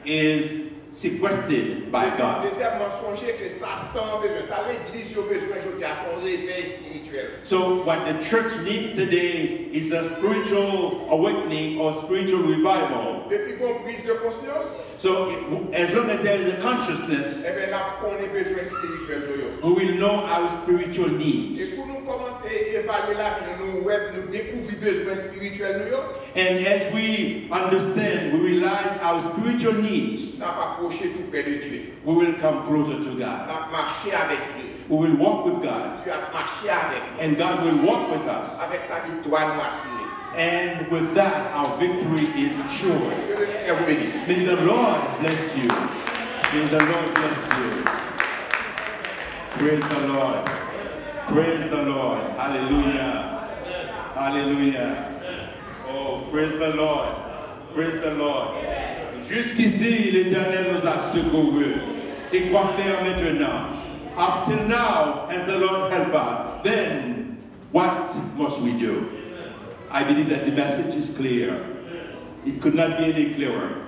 B: is sequestered by God.
A: Deuxièmement, songez que Satan a besoin, ça l'église a besoin de son réveil spirituel.
B: So what the church needs today is a spiritual awakening or spiritual revival.
A: Depuis qu'on prise de conscience,
B: So as long as there is a consciousness,
A: eh bien là, on a besoin spirituel de nous.
B: we will know our spiritual
A: Et
B: needs.
A: pour nous commencer à évaluer la vie, nous découvrir besoins spirituels nous.
B: And as we understand, we realize our spiritual needs,
A: N'a pas approché tout près de Dieu.
B: we will come closer to God.
A: N'a marché avec Dieu.
B: We will walk with God,
A: Dieu a marché avec nous.
B: and God will walk with us.
A: Avec sa victoire, nous assurer.
B: And with that, our victory is sure.
A: Que le Seigneur vous bénisse.
B: May the Lord bless you. May the Lord bless you. Praise the Lord. Praise the Lord. Hallelujah. Hallelujah. Oh, praise the Lord. Praise the Lord. Jusqu'ici, l'Éternel nous a secourus. Et quoi faire maintenant? Up till now, as the Lord help us, then what must we do? I believe that the message is clear. It could not be any clearer.